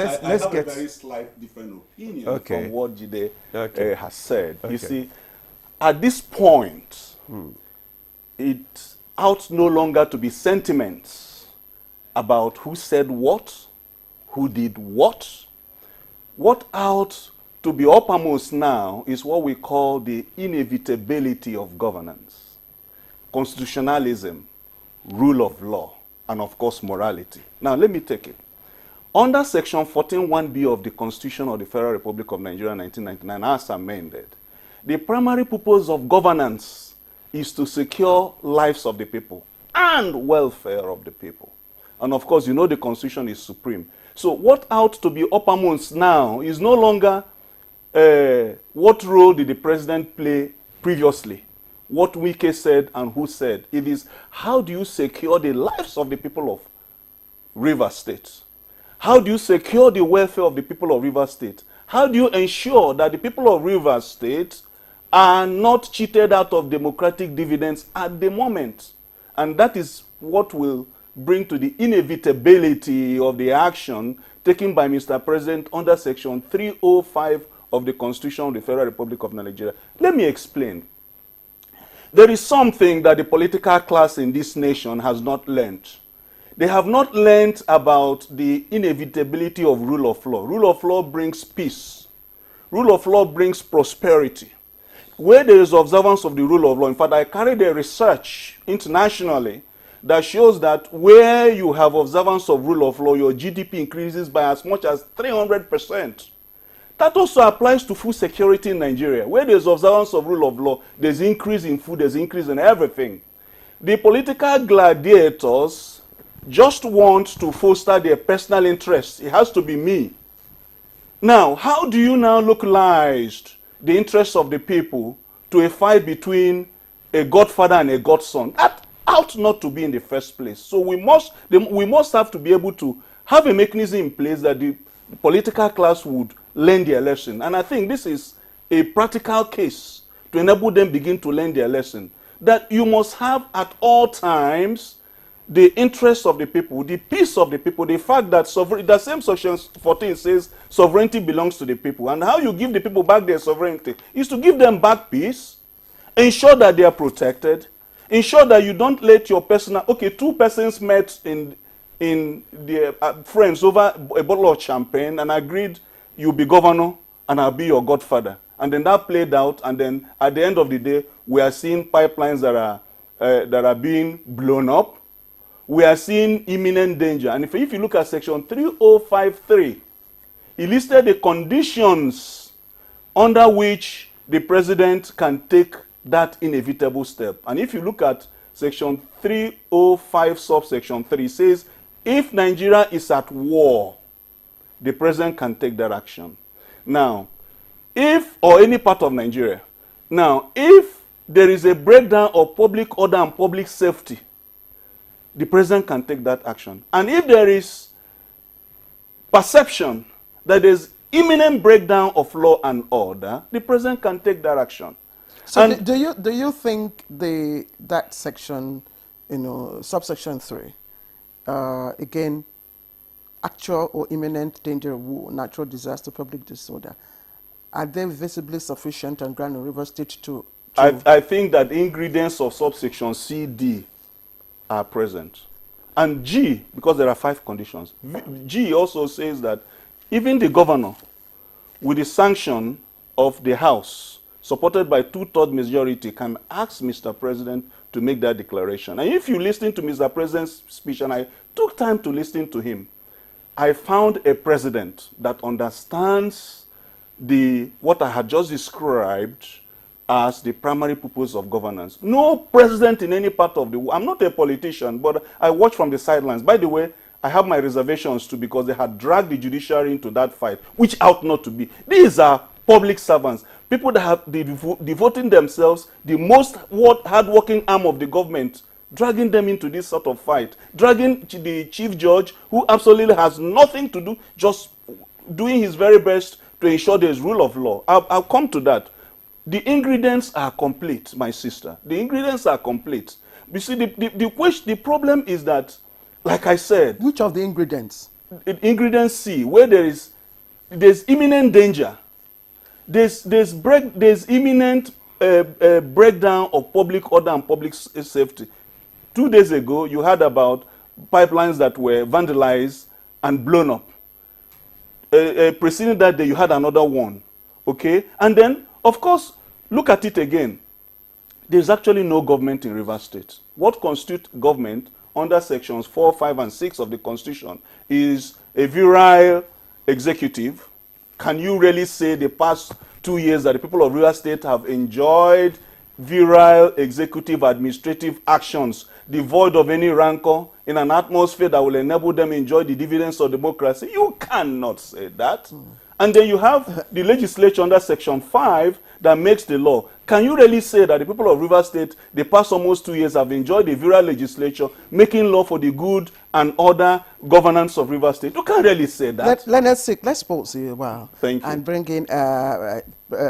S2: get
S3: a very slight different opinion from what Jide has said. You see, at this point, it ought no longer to be sentiments about who said what, who did what. What ought to be uppermost now is what we call the inevitability of governance, constitutionalism, rule of law, and of course morality. Now let me take it. Under Section 14(1)(b) of the Constitution of the Federal Republic of Nigeria 1999, as amended, the primary purpose of governance is to secure lives of the people and welfare of the people. And of course, the Constitution is supreme. So what ought to be uppermost now is no longer what role did the president play previously? What Wike said and who said? It is, how do you secure the lives of the people of Rivers State? How do you secure the welfare of the people of Rivers State? How do you ensure that the people of Rivers State are not cheated out of democratic dividends at the moment? And that is what will bring to the inevitability of the action taken by Mr. President under Section 305 of the Constitution of the Federal Republic of Nigeria. Let me explain. There is something that the political class in this nation has not learned. They have not learned about the inevitability of rule of law. Rule of law brings peace. Rule of law brings prosperity. Where there is observance of the rule of law, in fact, I carried a research internationally that shows that where you have observance of rule of law, your GDP increases by as much as 300%. That also applies to food security in Nigeria. Where there's observance of rule of law, there's increase in food, there's increase in everything. The political gladiators just want to foster their personal interests. It has to be me. Now, how do you now localize the interests of the people to a fight between a godfather and a godson? That ought not to be in the first place. So we must have to be able to have a mechanism in place that the political class would learn their lesson. And I think this is a practical case to enable them begin to learn their lesson. That you must have at all times the interests of the people, the peace of the people, the fact that the same Section 14 says sovereignty belongs to the people. And how you give the people back their sovereignty is to give them back peace, ensure that they are protected, ensure that you don't let your personal, okay, two persons met in their friends over a bottle of champagne and agreed you'll be governor and I'll be your godfather. And then that played out, and then at the end of the day, we are seeing pipelines that are being blown up. We are seeing imminent danger. And if you look at Section 3053, he listed the conditions under which the president can take that inevitable step. And if you look at Section 305 subsection 3, it says, if Nigeria is at war, the president can take that action. Now, or any part of Nigeria. Now, if there is a breakdown of public order and public safety, the president can take that action. And if there is perception that there is imminent breakdown of law and order, the president can take that action.
S1: So do you think that section, subsection 3, again, actual or imminent danger of war, natural disaster, public disorder, are they visibly sufficient on ground in Rivers State to
S3: I think that ingredients of subsection C, D are present. And G, because there are 5 conditions, G also says that even the governor, with the sanction of the House, supported by 2/3 majority, can ask Mr. President to make that declaration. And if you listen to Mr. President's speech, and I took time to listen to him, I found a president that understands what I had just described as the primary purpose of governance. No president in any part of the world, I'm not a politician, but I watch from the sidelines. By the way, I have my reservations too, because they had dragged the judiciary into that fight, which ought not to be. These are public servants, people that have devoting themselves, the most hard-working arm of the government, dragging them into this sort of fight, dragging the chief judge, who absolutely has nothing to do, just doing his very best to ensure there is rule of law. I'll come to that. The ingredients are complete, my sister. The ingredients are complete. You see, the problem is that, like I said...
S1: Which of the ingredients?
S3: Ingredient C, where there's imminent danger. There's imminent breakdown of public order and public safety. 2 days ago, you heard about pipelines that were vandalized and blown up. Preceding that day, you had another one. Okay? And then, of course, look at it again. There's actually no government in Rivers State. What constitutes government under sections 4, 5, and 6 of the Constitution is a virile executive. Can you really say the past 2 years that the people of Rivers State have enjoyed virile executive administrative actions devoid of any rancor in an atmosphere that will enable them enjoy the dividends of democracy? You cannot say that. And then you have the legislature under Section 5 that makes the law. Can you really say that the people of Rivers State, the past almost 2 years, have enjoyed the virile legislature making law for the good and order governance of Rivers State? You can't really say that.
S1: Let's pause here a while.
S3: Thank you.
S1: And bring in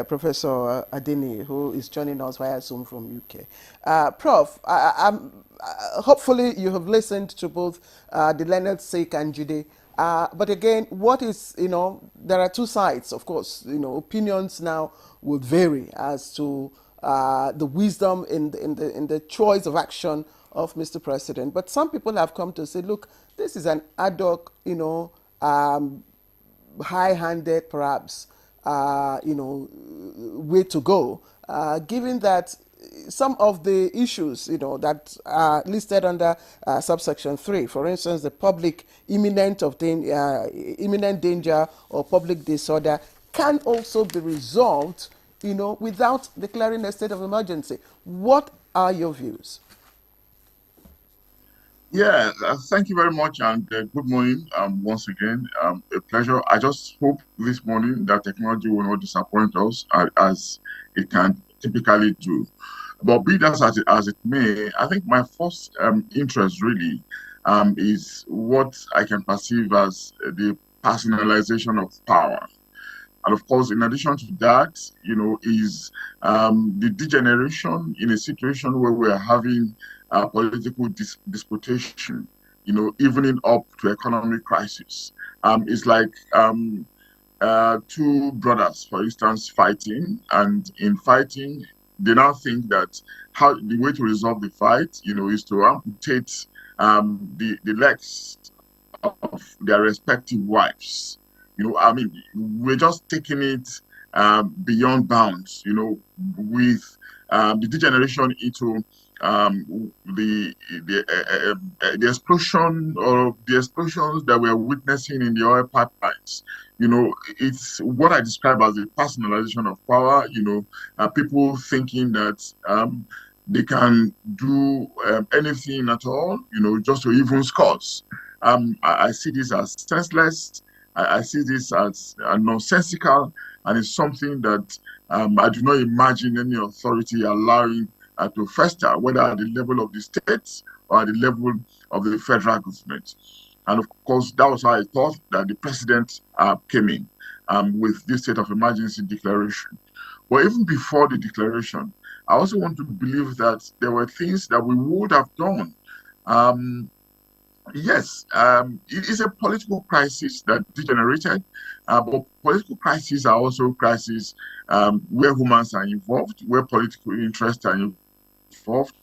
S1: Professor Adini, who is joining us via Zoom from UK. Prof, hopefully you have listened to both the Leonard Sake and Jide. But again, what is, there are two sides, of course. Opinions now would vary as to the wisdom in the choice of action of Mr. President. But some people have come to say, look, this is an ad hoc, high-handed, perhaps, way to go, given that some of the issues, that are listed under subsection 3, for instance, the public imminent danger or public disorder, can also be resolved, without declaring a state of emergency. What are your views?
S10: Yeah, thank you very much, and good morning once again. A pleasure. I just hope this morning that technology will not disappoint us as it can typically do. But be that as it may, I think my first interest really is what I can perceive as the personalization of power. And of course, in addition to that, is the degeneration in a situation where we are having political disputation, evening up to economic crisis. It's like two brothers, for instance, fighting, and in fighting, they now think that the way to resolve the fight, is to amputate the legs of their respective wives. We're just taking it beyond bounds, with the degeneration into the explosion or the explosions that we're witnessing in the oil pipelines. It's what I describe as the personalization of power. People thinking that they can do anything at all, just to even scores. I see this as senseless. I see this as nonsensical, and it's something that I do not imagine any authority allowing to fester, whether at the level of the states or at the level of the federal government. And of course, that was how I thought that the president came in with this state of emergency declaration. But even before the declaration, I also want to believe that there were things that we would have done. Yes, it is a political crisis that degenerated, but political crises are also crises where humans are involved, where political interests are involved,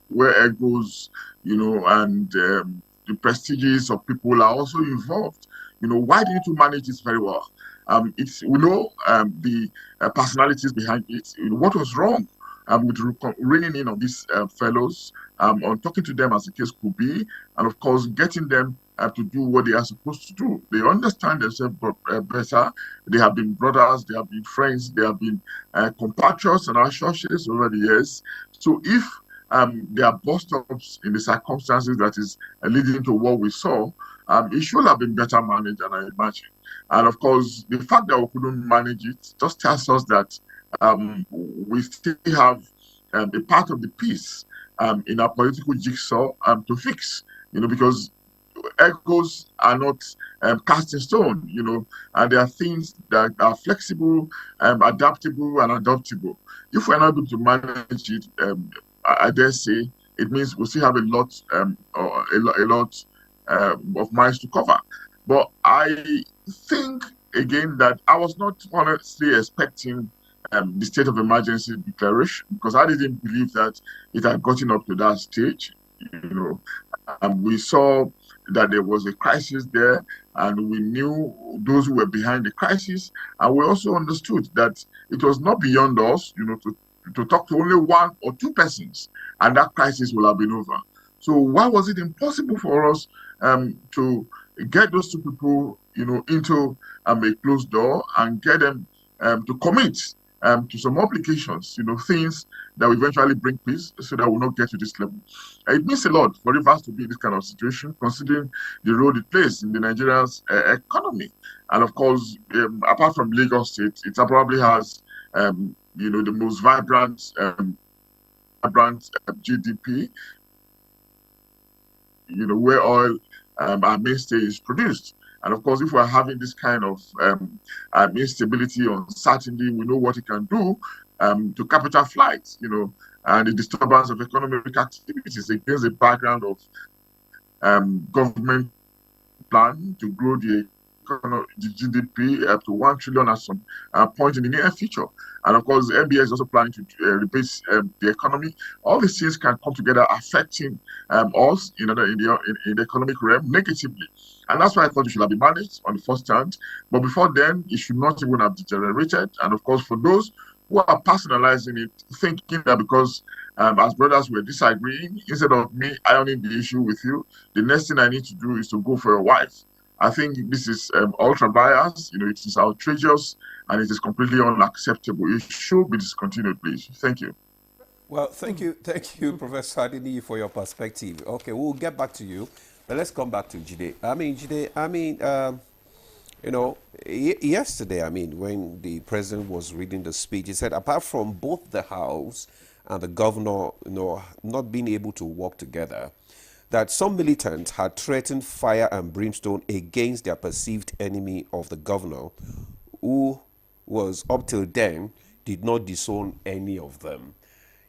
S10: where egos, and the prestiges of people are also involved. Why didn't you manage this very well? The personalities behind it. What was wrong with reining in on these fellows, on talking to them as the case could be, and of course getting them to do what they are supposed to do. They understand themselves better. They have been brothers, they have been friends, they have been compatriots and associates over the years. So if there are bust-ups in the circumstances that is leading to what we saw, it should have been better managed than I imagine. And of course, the fact that we couldn't manage it just tells us that we still have a part of the piece in our political jigsaw to fix, because egos are not cast in stone, and there are things that are flexible, adaptable, and adoptable. If we're not able to manage it, I dare say, it means we still have a lot of miles to cover. But I think, again, that I was not honestly expecting the state of emergency declaration, because I didn't believe that it had gotten up to that stage. We saw that there was a crisis there, and we knew those who were behind the crisis, and we also understood that it was not beyond us, to talk to only one or two persons, and that crisis will have been over. So why was it impossible for us to get those two people, into a closed door and get them to commit to some obligations, things that will eventually bring peace so that we'll not get to this level. It means a lot for Rivers to be in this kind of situation, considering the role it plays in the Nigeria's economy. And of course, apart from Lagos State, it probably has, the most vibrant GDP, where oil, our mainstay, is produced. And of course, if we're having this kind of instability, uncertainty, we know what it can do to capital flights, and the disturbance of economic activities against the background of government plan to grow the GDP up to 1 trillion at some point in the near future. And of course, the NBA is also planning to rebase the economy. All these things can come together, affecting us in the economic realm negatively. And that's why I thought it should have been managed on the first hand. But before then, it should not even have deteriorated. And of course, for those who are personalizing it, thinking that because as brothers we're disagreeing, instead of me ironing the issue with you, the next thing I need to do is to go for a wife. I think this is ultra biased, it is outrageous, and it is completely unacceptable. It should be discontinued, please. Thank you.
S2: Well, thank you, Professor Adeniyi, for your perspective. Okay, we'll get back to you, but let's come back to Jide. Yesterday, when the president was reading the speech, he said, apart from both the House and the governor, not being able to work together, that some militants had threatened fire and brimstone against their perceived enemy of the governor, who was, up till then, did not disown any of them.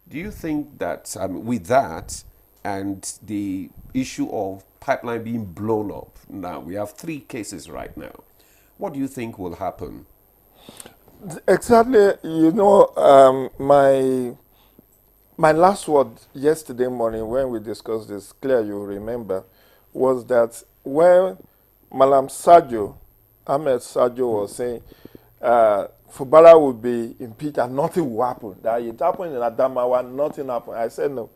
S2: Do you think that, with that, and the issue of pipeline being blown up, now we have 3 cases right now, what do you think will happen?
S11: Exactly, my last word yesterday morning when we discussed this, clear you remember, was that when Malam Ahmed Sajo was saying Fubara will be impeached and nothing will happen, that it happened in Adamawa, nothing happened. I said no.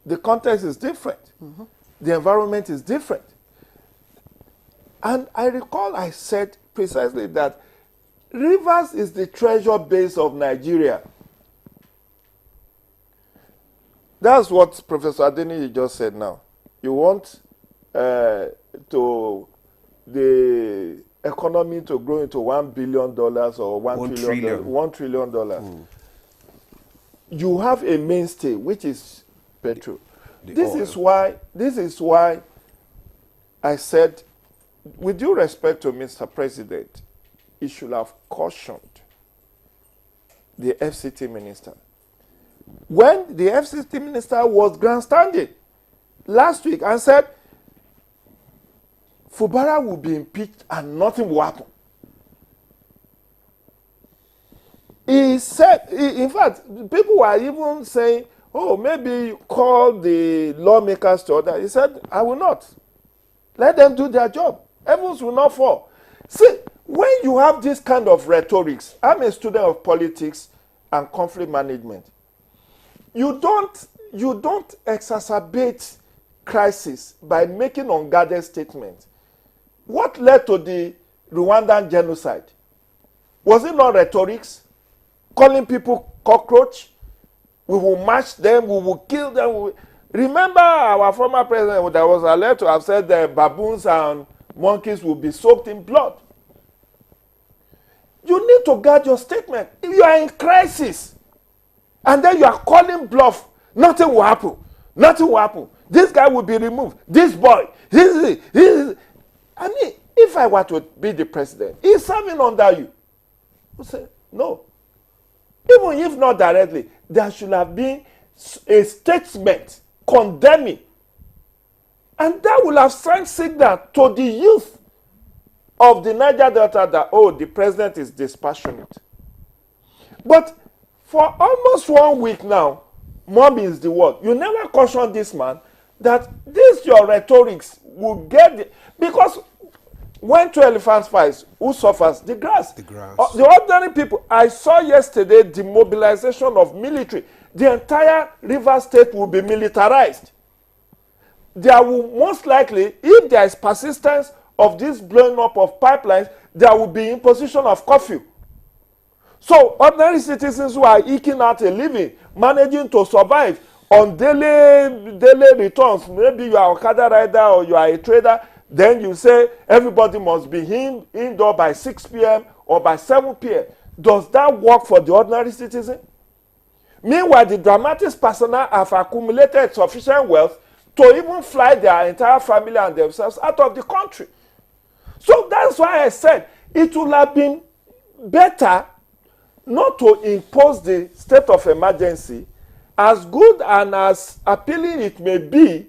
S11: The context is different. Mm-hmm. The environment is different. And I recall I said precisely that Rivers is the treasure base of Nigeria. That's what Professor Adeniyi just said now. You want the economy to grow into $1 billion or $1 trillion. You have a mainstay, which is petrol. This is why I said, with due respect to Mr. President, he should have cautioned the FCT minister. When the FCT minister was grandstanding last week and said, Fubara will be impeached and nothing will happen. He said, in fact, people were even saying, oh, maybe call the lawmakers to order. He said, I will not. Let them do their job. Heavens will not fall. See, when you have this kind of rhetorics, I'm a student of politics and conflict management. You don't exacerbate crisis by making unguarded statements. What led to the Rwandan genocide? Was it not rhetorics? Calling people cockroach? We will match them, we will kill them. Remember our former president, that was alleged to have said that baboons and monkeys will be soaked in blood. You need to guard your statement. If you are in crisis, and then you are calling bluff, nothing will happen. Nothing will happen. This guy will be removed. This boy. I mean, if I were to be the president, he's serving under you. You say, no. Even if not directly, there should have been a statement condemning. And that will have sent signal to the youth of the Niger Delta that, oh, the president is dispassionate. But for almost 1 week now, mob is the word. You never caution this man that this your rhetorics will get because when 2 elephants fight, who suffers? The grass. The grass. The ordinary people. I saw yesterday the mobilization of military. The entire River State will be militarized. There will most likely, if there is persistence of this blowing up of pipelines, there will be imposition of curfew. So ordinary citizens who are eking out a living, managing to survive on daily returns, maybe you are a Okada rider or you are a trader, then you say everybody must be indoor by 6 p.m. or by 7 p.m. Does that work for the ordinary citizen? Meanwhile, the dramatic personnel have accumulated sufficient wealth to even fly their entire family and themselves out of the country. So that's why I said it would have been better not to impose the state of emergency. As good and as appealing it may be,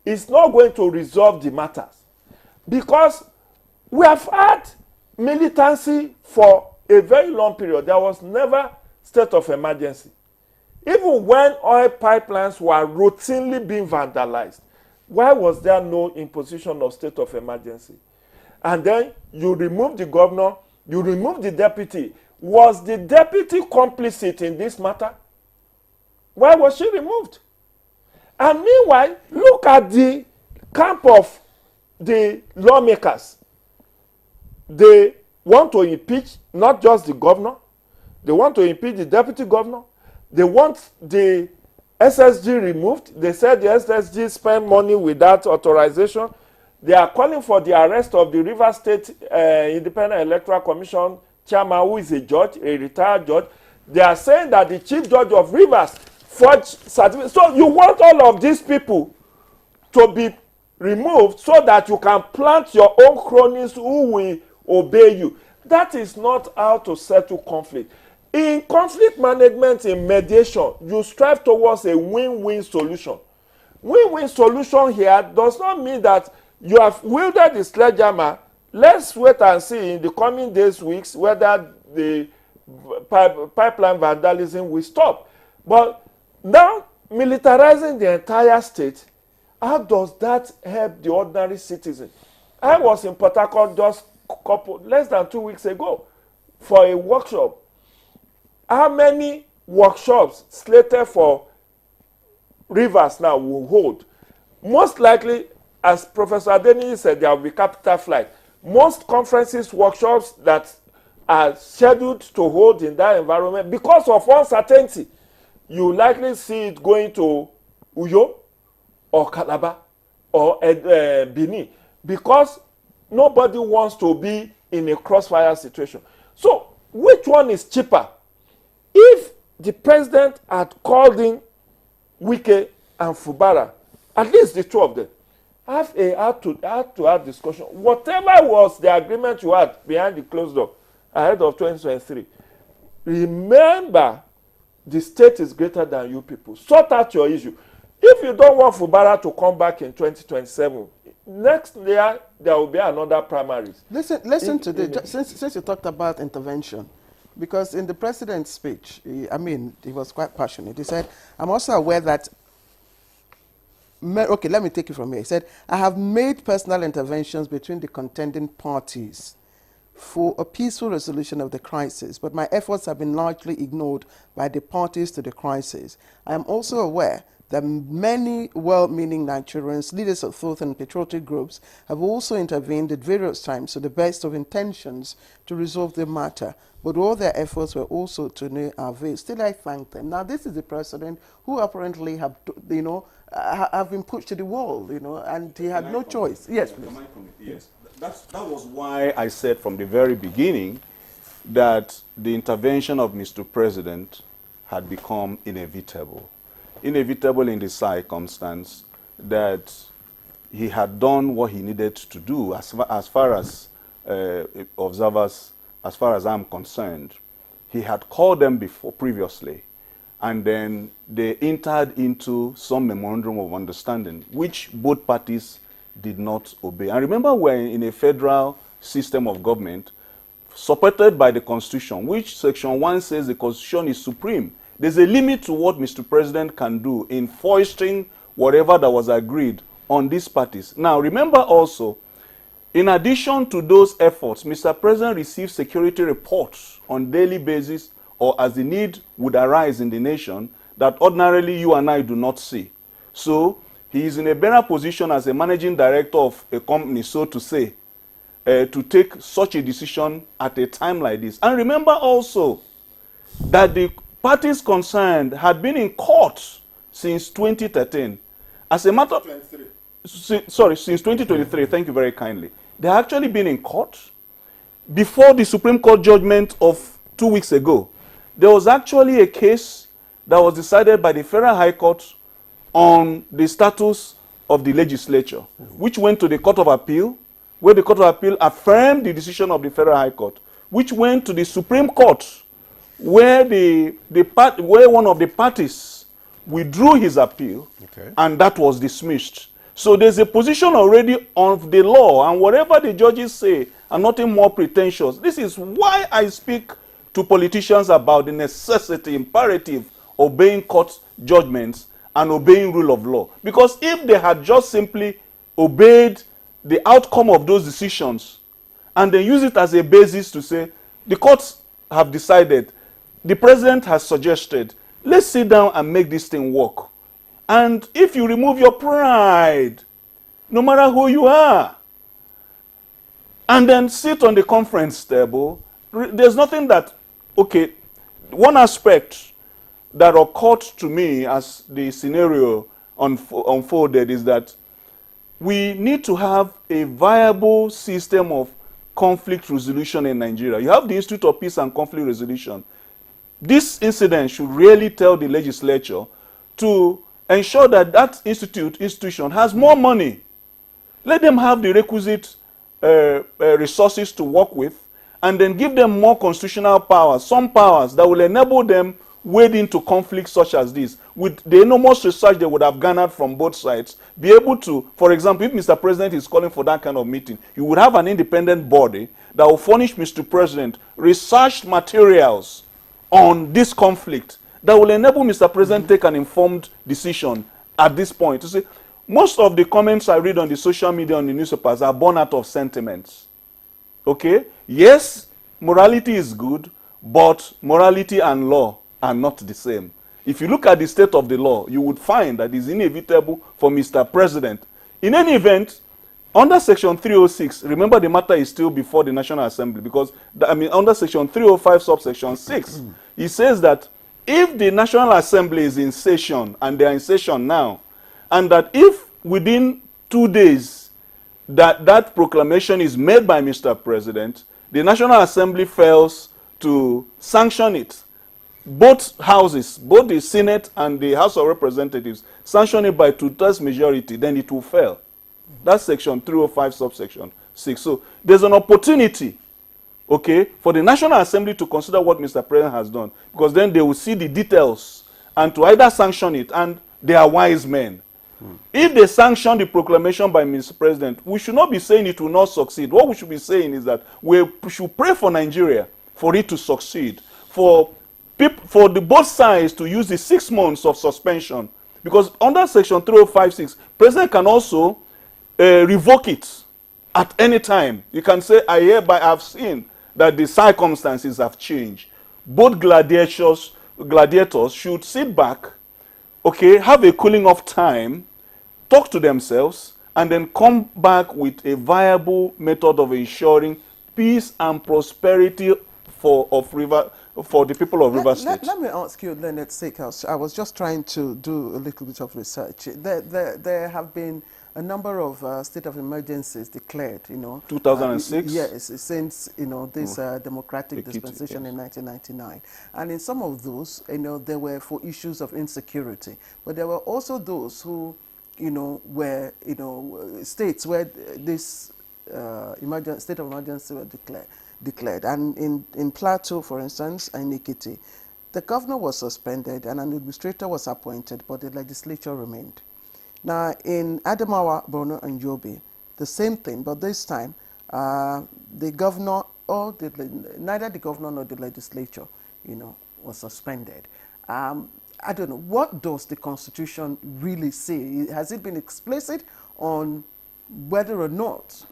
S11: it's not going to resolve the matters. Because we have had militancy for a very long period. There was never state of emergency. Even when oil pipelines were routinely being vandalized, why was there no imposition of state of emergency? And then you remove the governor, you remove the deputy. Was the deputy complicit in this matter? Why was she removed? And meanwhile, look at the camp of the lawmakers. They want to impeach not just the governor, they want to impeach the deputy governor, they want the SSG removed. They said the SSG spent money without authorization. They are calling for the arrest of the Rivers State Independent Electoral Commission chairman, who is a judge, a retired judge. They are saying that the chief judge of Rivers forged certificates. So you want all of these people to be removed so that you can plant your own cronies who will obey you. That is not how to settle conflict. In conflict management, in mediation, you strive towards a win-win solution. Win-win solution here does not mean that you have wielded the sledgehammer. Let's wait and see in the coming days, weeks, whether the pipeline vandalism will stop. But now, militarizing the entire state, how does that help the ordinary citizen? I was in Port Harcourt just less than 2 weeks ago for a workshop. How many workshops slated for Rivers now will hold? Most likely, as Professor Adeniyi said, there will be capital flight. Most conferences, workshops that are scheduled to hold in that environment, because of uncertainty, you likely see it going to Uyo or Calabar or Benin, because nobody wants to be in a crossfire situation. So, which one is cheaper? If the president had called in Wike and Fubara, at least the two of them, had to have discussion. Whatever was the agreement you had behind the closed door ahead of 2023, remember the state is greater than you people. Sort out your issue. If you don't want Fubara to come back in 2027, next year there will be another primaries.
S1: Listen to this. Since you talked about intervention, because in the president's speech, he was quite passionate. He said, I'm also aware that, okay, let me take it from here. He said, I have made personal interventions between the contending parties for a peaceful resolution of the crisis, but my efforts have been largely ignored by the parties to the crisis. I am also aware that many well-meaning Nigerians, leaders of thought and patriotic groups, have also intervened at various times to the best of intentions to resolve the matter, but all their efforts were also to no avail. Still, I thank them. Now, this is the president who apparently have been pushed to the wall, and he had no choice. Yes, please.
S3: Yes, that was why I said from the very beginning that the intervention of Mr. President had become inevitable. Inevitable in the circumstance that he had done what he needed to do as far as observers, as far as I'm concerned. He had called them previously, and then they entered into some memorandum of understanding, which both parties did not obey. And remember, we're in a federal system of government supported by the Constitution, which Section 1 says the Constitution is supreme. There's a limit to what Mr. President can do in foisting whatever that was agreed on these parties. Now, remember also, in addition to those efforts, Mr. President receives security reports on a daily basis or as the need would arise in the nation that ordinarily you and I do not see. So, he is in a better position as a managing director of a company, so to say, to take such a decision at a time like this. And remember also that the parties concerned had been in court since 2013. As a matter of... Sorry, since 2023, thank you very kindly. They had actually been in court. Before the Supreme Court judgment of 2 weeks ago, there was actually a case that was decided by the Federal High Court on the status of the legislature, which went to the Court of Appeal, where the Court of Appeal affirmed the decision of the Federal High Court, which went to the Supreme Court, where where one of the parties withdrew his appeal, and that was dismissed. So there's a position already of the law, and whatever the judges say are nothing more pretentious. This is why I speak to politicians about the necessity, imperative, obeying court judgments and obeying rule of law. Because if they had just simply obeyed the outcome of those decisions and then use it as a basis to say, the courts have decided, the president has suggested, let's sit down and make this thing work. And if you remove your pride, no matter who you are, and then sit on the conference table, there's nothing that, okay, one aspect that occurred to me as the scenario unfolded is that we need to have a viable system of conflict resolution in Nigeria. You have the Institute of Peace and Conflict Resolution. This incident should really tell the legislature to ensure that that institution has more money. Let them have the requisite resources to work with, and then give them more constitutional powers, some powers that will enable them wade into conflicts such as this. With the enormous research they would have garnered from both sides, be able to, for example, if Mr. President is calling for that kind of meeting, you would have an independent body that will furnish Mr. President researched materials on this conflict that will enable Mr. President to take an informed decision at this point. You see, most of the comments I read on the social media, on the newspapers, are born out of sentiments. Okay? Yes, morality is good, but morality and law are not the same. If you look at the state of the law, you would find that it's inevitable for Mr. President. In any event, under Section 306, remember the matter is still before the National Assembly, because, under Section 305, subsection 6, it says that if the National Assembly is in session, and they are in session now, and that if within 2 days that proclamation is made by Mr. President, the National Assembly fails to sanction it, both houses, both the Senate and the House of Representatives, sanction it by 2/3 majority, then it will fail. That's Section 305, subsection 6. So there's an opportunity, okay, for the National Assembly to consider what Mr. President has done, because then they will see the details and to either sanction it, and they are wise men. If they sanction the proclamation by Mr. President, we should not be saying it will not succeed. What we should be saying is that we should pray for Nigeria for it to succeed, for both sides to use the 6 months of suspension, because under Section 305(6), President can also revoke it at any time. You can say, I hereby have seen that the circumstances have changed. Both gladiators should sit back, okay, have a cooling off time, talk to themselves, and then come back with a viable method of ensuring peace and prosperity for the people of Rivers State.
S1: Let me ask you, Leonard Seekhouse. I was just trying to do a little bit of research. There have been a number of state of emergencies declared,
S3: 2006?
S1: Yes, since, this democratic dispensation in 1999. And in some of those, there were for issues of insecurity. But there were also those who, were, states where this state of emergency were declared. And in Plateau, for instance, and Ekiti, the governor was suspended and an administrator was appointed, but the legislature remained. Now, in Adamawa, Borno, and Yobe, the same thing, but this time, the governor, neither the governor nor the legislature, was suspended. I don't know, what does the Constitution really say? Has it been explicit on whether or not,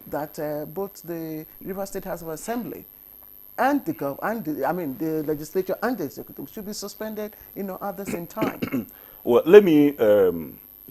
S1: that both the Rivers State House of Assembly and the legislature and the executive should be suspended, at the same time?
S3: Well, let me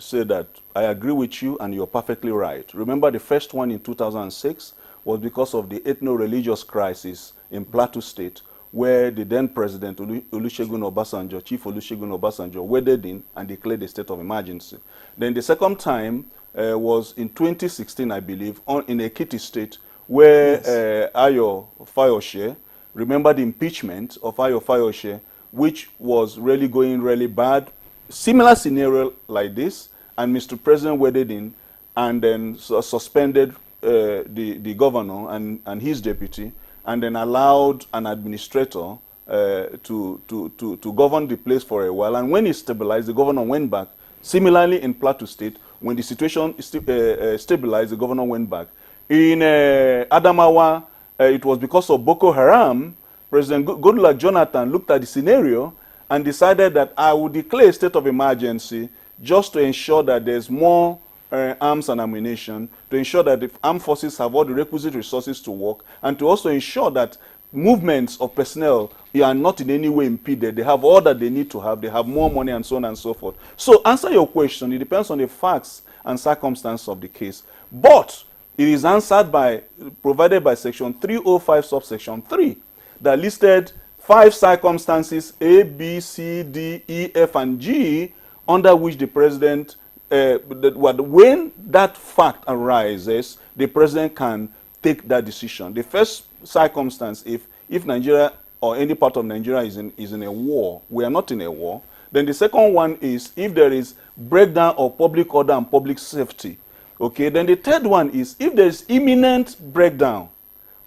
S3: say that I agree with you, and you're perfectly right. Remember, the first one in 2006 was because of the ethno-religious crisis in Plateau State, where the then President Olusegun Obasanjo, Chief Olusegun Obasanjo, waded in and declared a state of emergency. Then the second time was in 2016, I believe, in Ekiti State, where Ayo Fayose, remember the impeachment of Ayo Fayose, which was really going really bad. Similar scenario like this, and Mr. President waded in and then suspended the governor and his deputy, and then allowed an administrator to govern the place for a while. And when it stabilized, the governor went back. Similarly, in Plateau State, when the situation stabilized, the governor went back. In Adamawa, it was because of Boko Haram. President Goodluck Jonathan looked at the scenario and decided that I would declare a state of emergency just to ensure that there's more arms and ammunition, to ensure that the armed forces have all the requisite resources to work, and to also ensure that movements of personnel are not in any way impeded. They have all that they need to have. They have more money and so on and so forth. So answer your question. It depends on the facts and circumstances of the case. But it is answered by, provided by Section 305, subsection 3, that listed 5 circumstances, A, B, C, D, E, F, and G, under which the president, when that fact arises, the president can take that decision. The first circumstance, if Nigeria or any part of Nigeria is in a war, we are not in a war. Then the second one is if there is breakdown of public order and public safety. Okay, then the third one is if there is imminent breakdown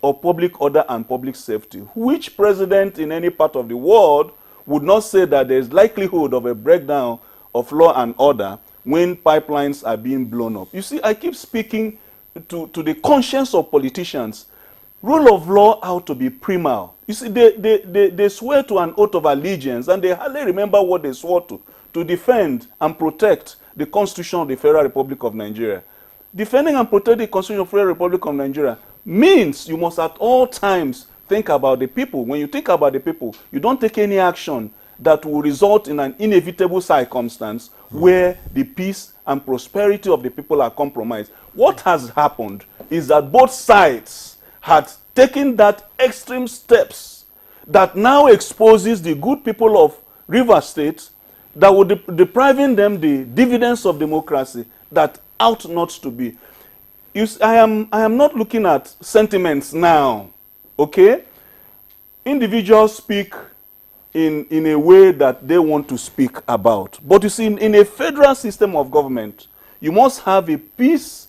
S3: of public order and public safety, which president in any part of the world would not say that there is likelihood of a breakdown of law and order when pipelines are being blown up. You see, I keep speaking to the conscience of politicians. Rule of law ought to be primal. You see, they swear to an oath of allegiance, and they hardly remember what they swore to defend and protect the Constitution of the Federal Republic of Nigeria. Defending and protecting the Constitution of the Federal Republic of Nigeria means you must at all times think about the people. When you think about the people, you don't take any action that will result in an inevitable circumstance where the peace and prosperity of the people are compromised. What has happened is that both sides had taken that extreme steps that now exposes the good people of Rivers State, that would depriving them the dividends of democracy that ought not to be. I am not looking at sentiments now, okay? Individuals speak in a way that they want to speak about. But you see, in a federal system of government, you must have a peace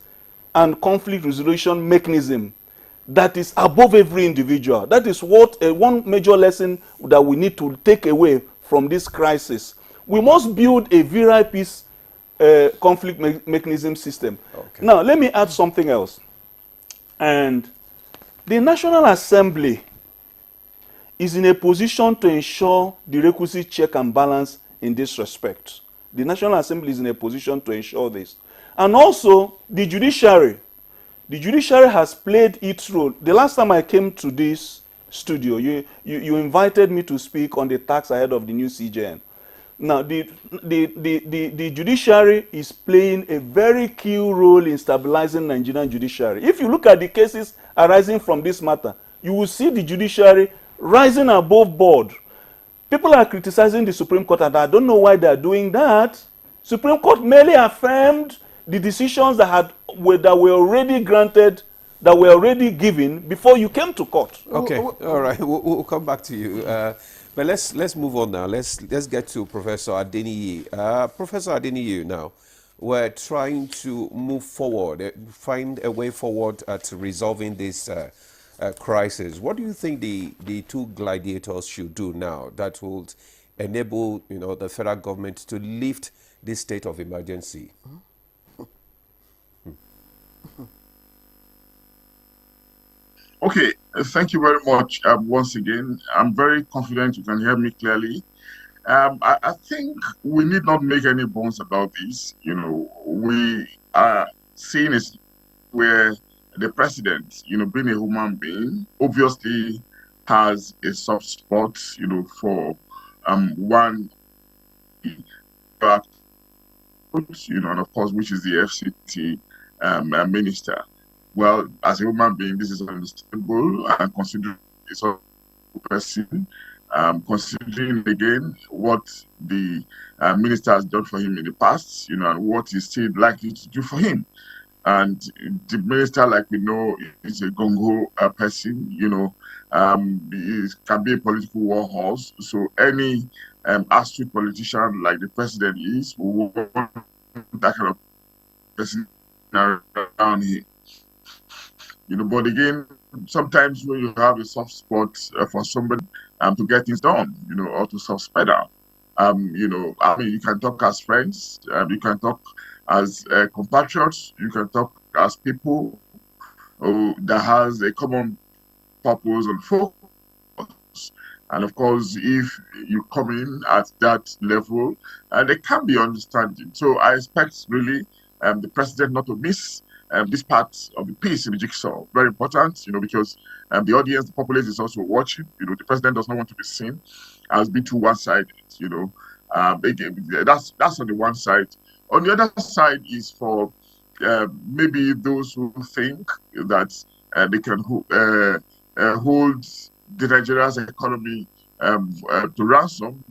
S3: and conflict resolution mechanism that is above every individual. That is what one major lesson that we need to take away from this crisis. We must build a virile peace conflict mechanism system. Okay. Now, let me add something else. And the National Assembly is in a position to ensure the requisite check and balance in this respect. The National Assembly is in a position to ensure this. And also, the judiciary. The judiciary has played its role. The last time I came to this studio, you invited me to speak on the tax ahead of the new CJN. Now, the judiciary is playing a very key role in stabilizing Nigerian judiciary. If you look at the cases arising from this matter, you will see the judiciary rising above board. People are criticizing the Supreme Court, and I don't know why they are doing that. Supreme Court merely affirmed the decisions that were already granted, that were already given before you came to court.
S2: Okay, all right, we'll come back to you. But let's move on now. Let's get to Professor Adeniyi. Professor Adeniyi, now we're trying to move forward, find a way forward to resolving this crisis. What do you think the two gladiators should do now that would enable the federal government to lift this state of emergency?
S10: Okay, thank you very much once again. I'm very confident you can hear me clearly. I think we need not make any bones about this. We are seeing it where the president, being a human being, obviously has a soft spot, for one, and of course, which is the FCT minister. Well, as a human being, this is understandable and considered. person, considering again what the minister has done for him in the past, and what he's still likely to do for him. And the minister, like we know, is a gung-ho person, he can be a political war horse. So any astute politician like the president is, will want that kind of person around here. But again, sometimes when you have a soft spot for somebody to get things done, or to solve better, you can talk as friends, you can talk as compatriots, you can talk as people that has a common purpose and focus. And of course, if you come in at that level, there can be understanding. So I expect really the president not to miss this part of the piece in the jigsaw. Very important, because the audience, the populace is also watching. The president does not want to be seen as being too one-sided. Again, that's on the one side. On the other side is for maybe those who think that they can hold the Nigeria's economy to ransom,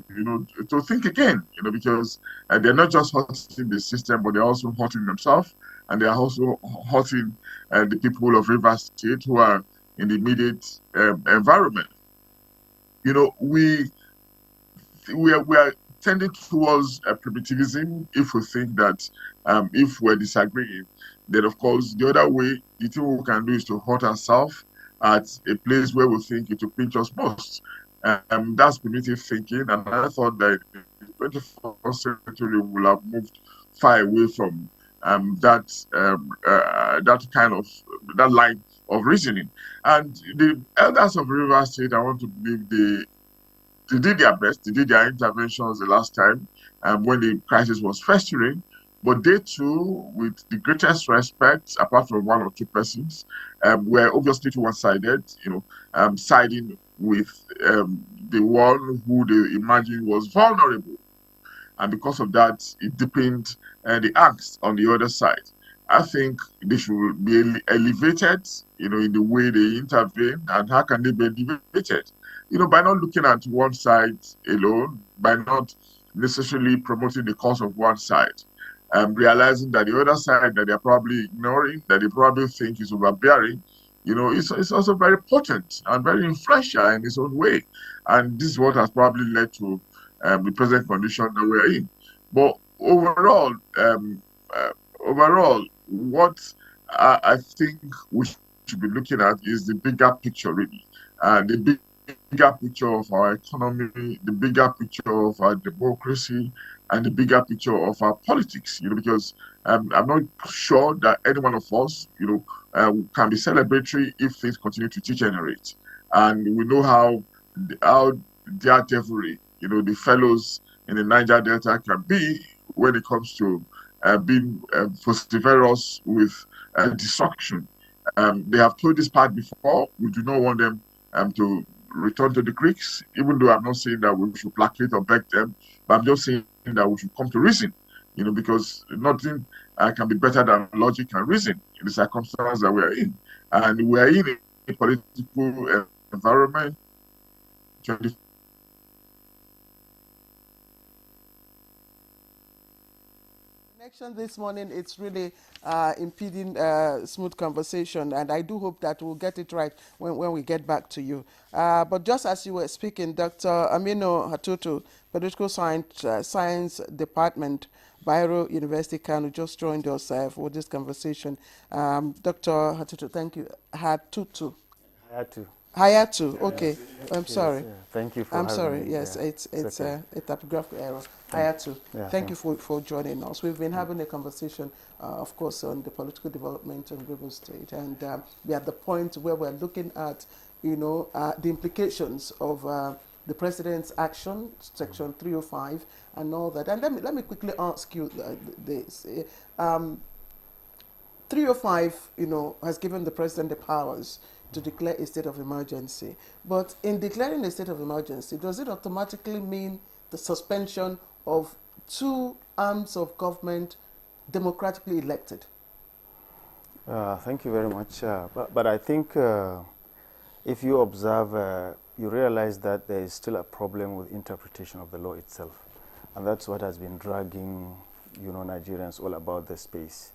S10: to think again, because they're not just hurting the system, but they're also hurting themselves, and they're also hurting the people of Rivers State who are in the immediate environment. We are tending towards primitivism if we think that if we're disagreeing, then of course the other way, the thing we can do is to hurt ourselves at a place where we think it will pinch us most. That's primitive thinking, and I thought that the 21st century will have moved far away from that line of reasoning. And the elders of River State, I want to believe they did their best. They did their interventions the last time when the crisis was festering. But they too, with the greatest respect, apart from one or two persons, were obviously one-sided, siding with the one who they imagined was vulnerable. And because of that, it deepened the angst on the other side. I think they should be elevated, in the way they intervene. And how can they be elevated? By not looking at one side alone, by not necessarily promoting the cause of one side, realizing that the other side that they're probably ignoring, that they probably think is overbearing, it's also very potent and very influential in its own way. And this is what has probably led to the present condition that we're in. But overall, what I think we should be looking at is the bigger picture, really. The bigger picture of our economy, the bigger picture of our democracy, and the bigger picture of our politics, because I'm not sure that any one of us, can be celebratory if things continue to degenerate. And we know how their devilry, the fellows in the Niger Delta can be when it comes to being vociferous with destruction. They have told this part before. We do not want them to return to the Greeks, even though I'm not saying that we should placate or beg them, but I'm just saying that we should come to reason, because nothing can be better than logic and reason in the circumstances that we are in. And we are in a political environment.
S1: Connection this morning, it's really impeding smooth conversation, and I do hope that we'll get it right when we get back to you. But just as you were speaking, Dr. Aminu Hatutu, Political Science Department, Bayero University, Kano, just joined us for this conversation. Dr. Hatutu, thank you. Hayatu, okay. I'm sorry.
S17: Thank you for
S1: I'm
S17: having
S1: sorry.
S17: me.
S1: Yes, it's a typographical error. Hayatu, thank you for joining us. We've been having a conversation, of course, on the political development in Rivers State, and we're at the point where we're looking at, the implications of the president's action, Section 305, and all that. And let me quickly ask you this. 305, has given the president the powers to declare a state of emergency. But in declaring a state of emergency, does it automatically mean the suspension of two arms of government democratically elected?
S17: Thank you very much. But I think if you observe, you realize that there is still a problem with interpretation of the law itself. And that's what has been dragging, Nigerians all about the space,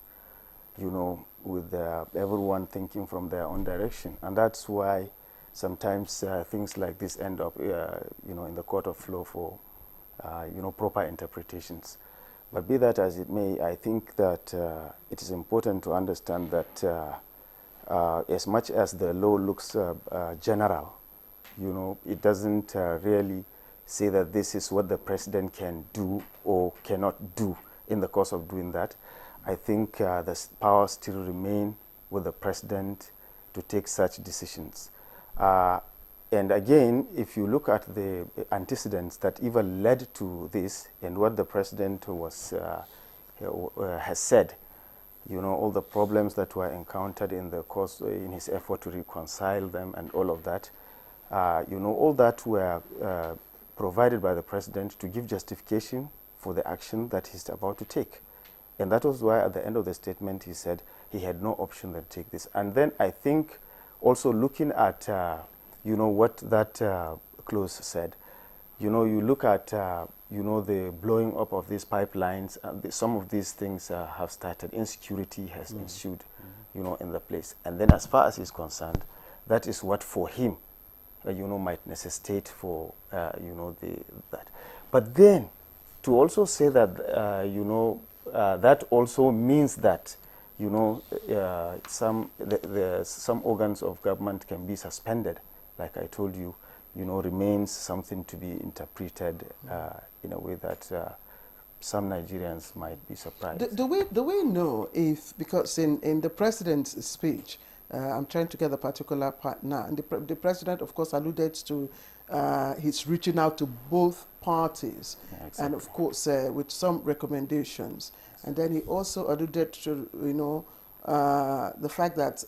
S17: with everyone thinking from their own direction. And that's why sometimes things like this end up, in the court of law for, proper interpretations. But be that as it may, I think that it is important to understand that as much as the law looks general, it doesn't really say that this is what the president can do or cannot do in the course of doing that. I think the power still remain with the president to take such decisions. And again, if you look at the antecedents that even led to this and what the president was has said, all the problems that were encountered in the course in his effort to reconcile them and all of that, all that were provided by the president to give justification for the action that he's about to take. And that was why at the end of the statement he said he had no option than to take this. And then I think also looking at, what that clause said, you look at, the blowing up of these pipelines, some of these things have started. Insecurity has ensued, in the place. And then as far as he's concerned, that is what for him, might necessitate for, that. But then to also say that, that also means that, some organs of government can be suspended, like I told you, remains something to be interpreted in a way that some Nigerians might be surprised.
S1: Do we know if, because in the president's speech, I'm trying to get the particular part now, and the president, of course, alluded to he's reaching out to both parties, exactly. And of course, with some recommendations. And then he also alluded to, the fact that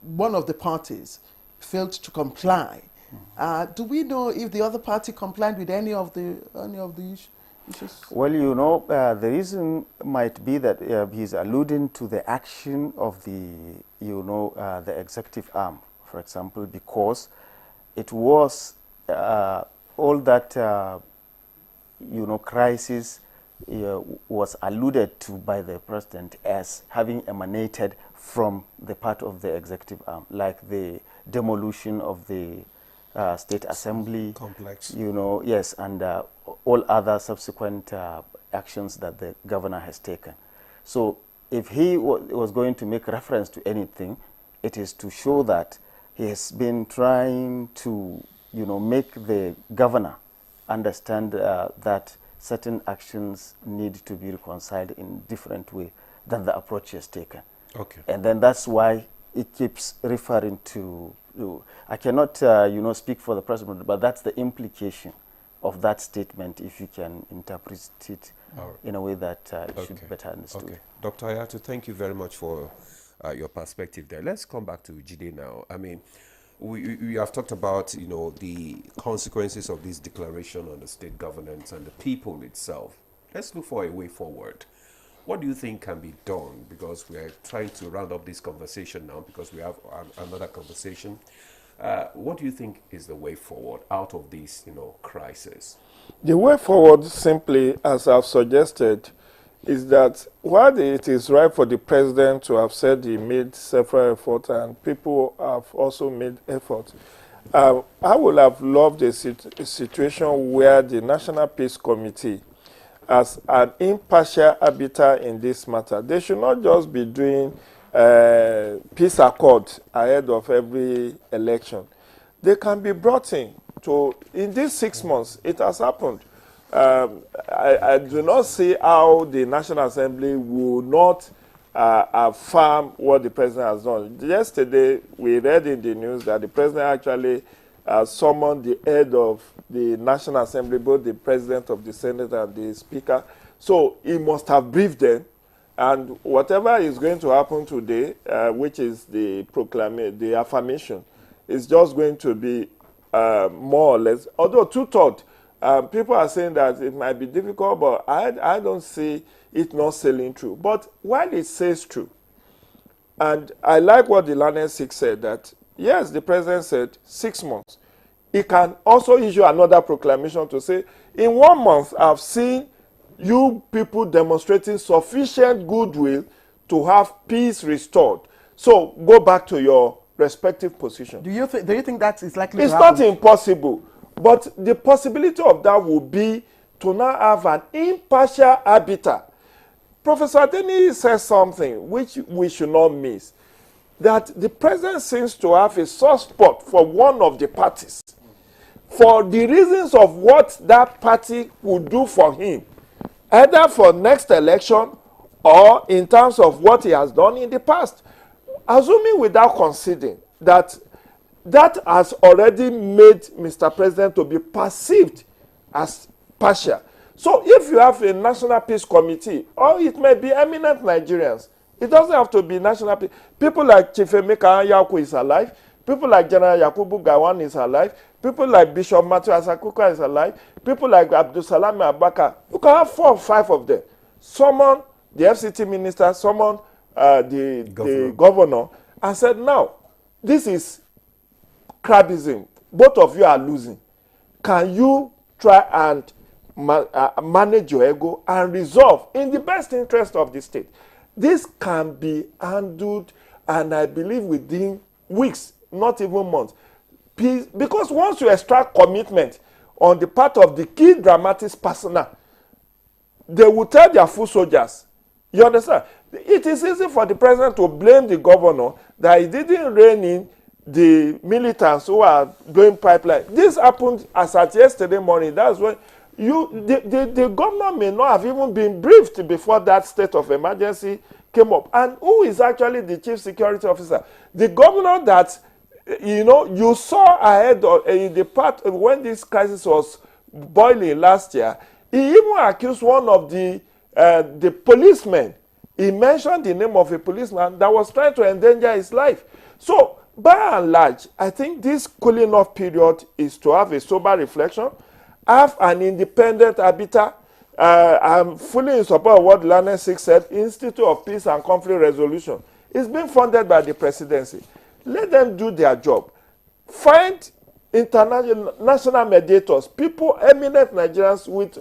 S1: one of the parties failed to comply. Do we know if the other party complied with any of the issues?
S17: Well, the reason might be that he's alluding to the action of the, the executive arm, for example, because it was all that, crisis was alluded to by the president as having emanated from the part of the executive arm, like the demolition of the State Assembly
S2: complex,
S17: yes, and all other subsequent actions that the governor has taken. So if he was going to make reference to anything, it is to show that he has been trying to, make the governor understand that certain actions need to be reconciled in different way than the approach he has taken.
S2: Okay.
S17: And then that's why it keeps referring to, I cannot, speak for the president, but that's the implication of that statement, if you can interpret it in a way that it should be better understood.
S2: Okay. Dr. Hayatu, thank you very much for your perspective there. Let's come back to Jide now. I mean, we have talked about, the consequences of this declaration on the state governance and the people itself. Let's look for a way forward. What do you think can be done? Because we are trying to round up this conversation now because we have another conversation. What do you think is the way forward out of this, crisis?
S11: The way forward, simply, as I've suggested, is that while it is right for the president to have said he made several efforts and people have also made efforts, I would have loved a situation where the National Peace Committee, as an impartial arbiter in this matter, they should not just be doing peace accord ahead of every election. They can be brought in in these 6 months, it has happened. I do not see how the National Assembly will not affirm what the president has done. Yesterday, we read in the news that the president actually summoned the head of the National Assembly, both the president of the Senate and the speaker. So he must have briefed them. And whatever is going to happen today, which is the affirmation, is just going to be more or less, although two-thirds, people are saying that it might be difficult, but I don't see it not sailing through. But while it says true, and I like what the Lancet said, that yes, the president said 6 months. he can also issue another proclamation to say, in 1 month, I've seen you people demonstrating sufficient goodwill to have peace restored. So go back to your respective position.
S1: Do you think that is likely
S11: It's
S1: to happen?
S11: not impossible, but the possibility of that would be to now have an impartial arbiter. Professor Adeni says something which we should not miss, that the president seems to have a soft spot for one of the parties, for the reasons of what that party would do for him, either for next election or in terms of what he has done in the past. Assuming without conceding that that has already made Mr. President to be perceived as partial. So if you have a National Peace Committee, or it may be eminent Nigerians, it doesn't have to be National Peace. People like Chief Emeka Anyaoku is alive. People like General Yakubu Gowon is alive. People like Bishop Matthew Asakuka is alive. People like Abdul Salami Abubakar. You can have 4 or 5 of them. Summon the FCT minister, summon the governor, and said, now, this is crabism. Both of you are losing. Can you try and manage your ego and resolve in the best interest of the state? This can be handled, and I believe within weeks, not even months. Peace, because once you extract commitment on the part of the key dramatists personnel, they will tell their foot soldiers. You understand? It is easy for the president to blame the governor that he didn't rein in the militants who are doing pipeline. This happened as at yesterday morning. That's when the governor may not have even been briefed before that state of emergency came up. And who is actually the chief security officer? The governor that, you saw ahead of, in the part when this crisis was boiling last year. He even accused one of the policemen. He mentioned the name of a policeman that was trying to endanger his life. So, by and large, I think this cooling off period is to have a sober reflection, have an independent arbiter. I'm fully in support of what Lanet Six said, Institute of Peace and Conflict Resolution. It's being funded by the presidency. Let them do their job. Find international national mediators, people, eminent Nigerians with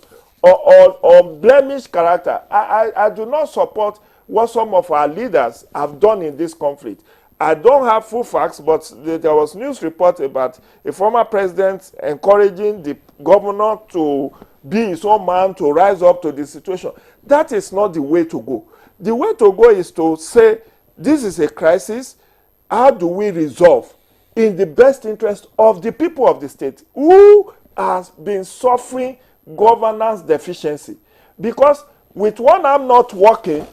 S11: unblemished character. I do not support what some of our leaders have done in this conflict. I don't have full facts, but there was news report about a former president encouraging the governor to be his own man, to rise up to the situation. That is not the way to go. The way to go is to say, this is a crisis. How do we resolve in the best interest of the people of the state who has been suffering governance deficiency? Because with one arm not working,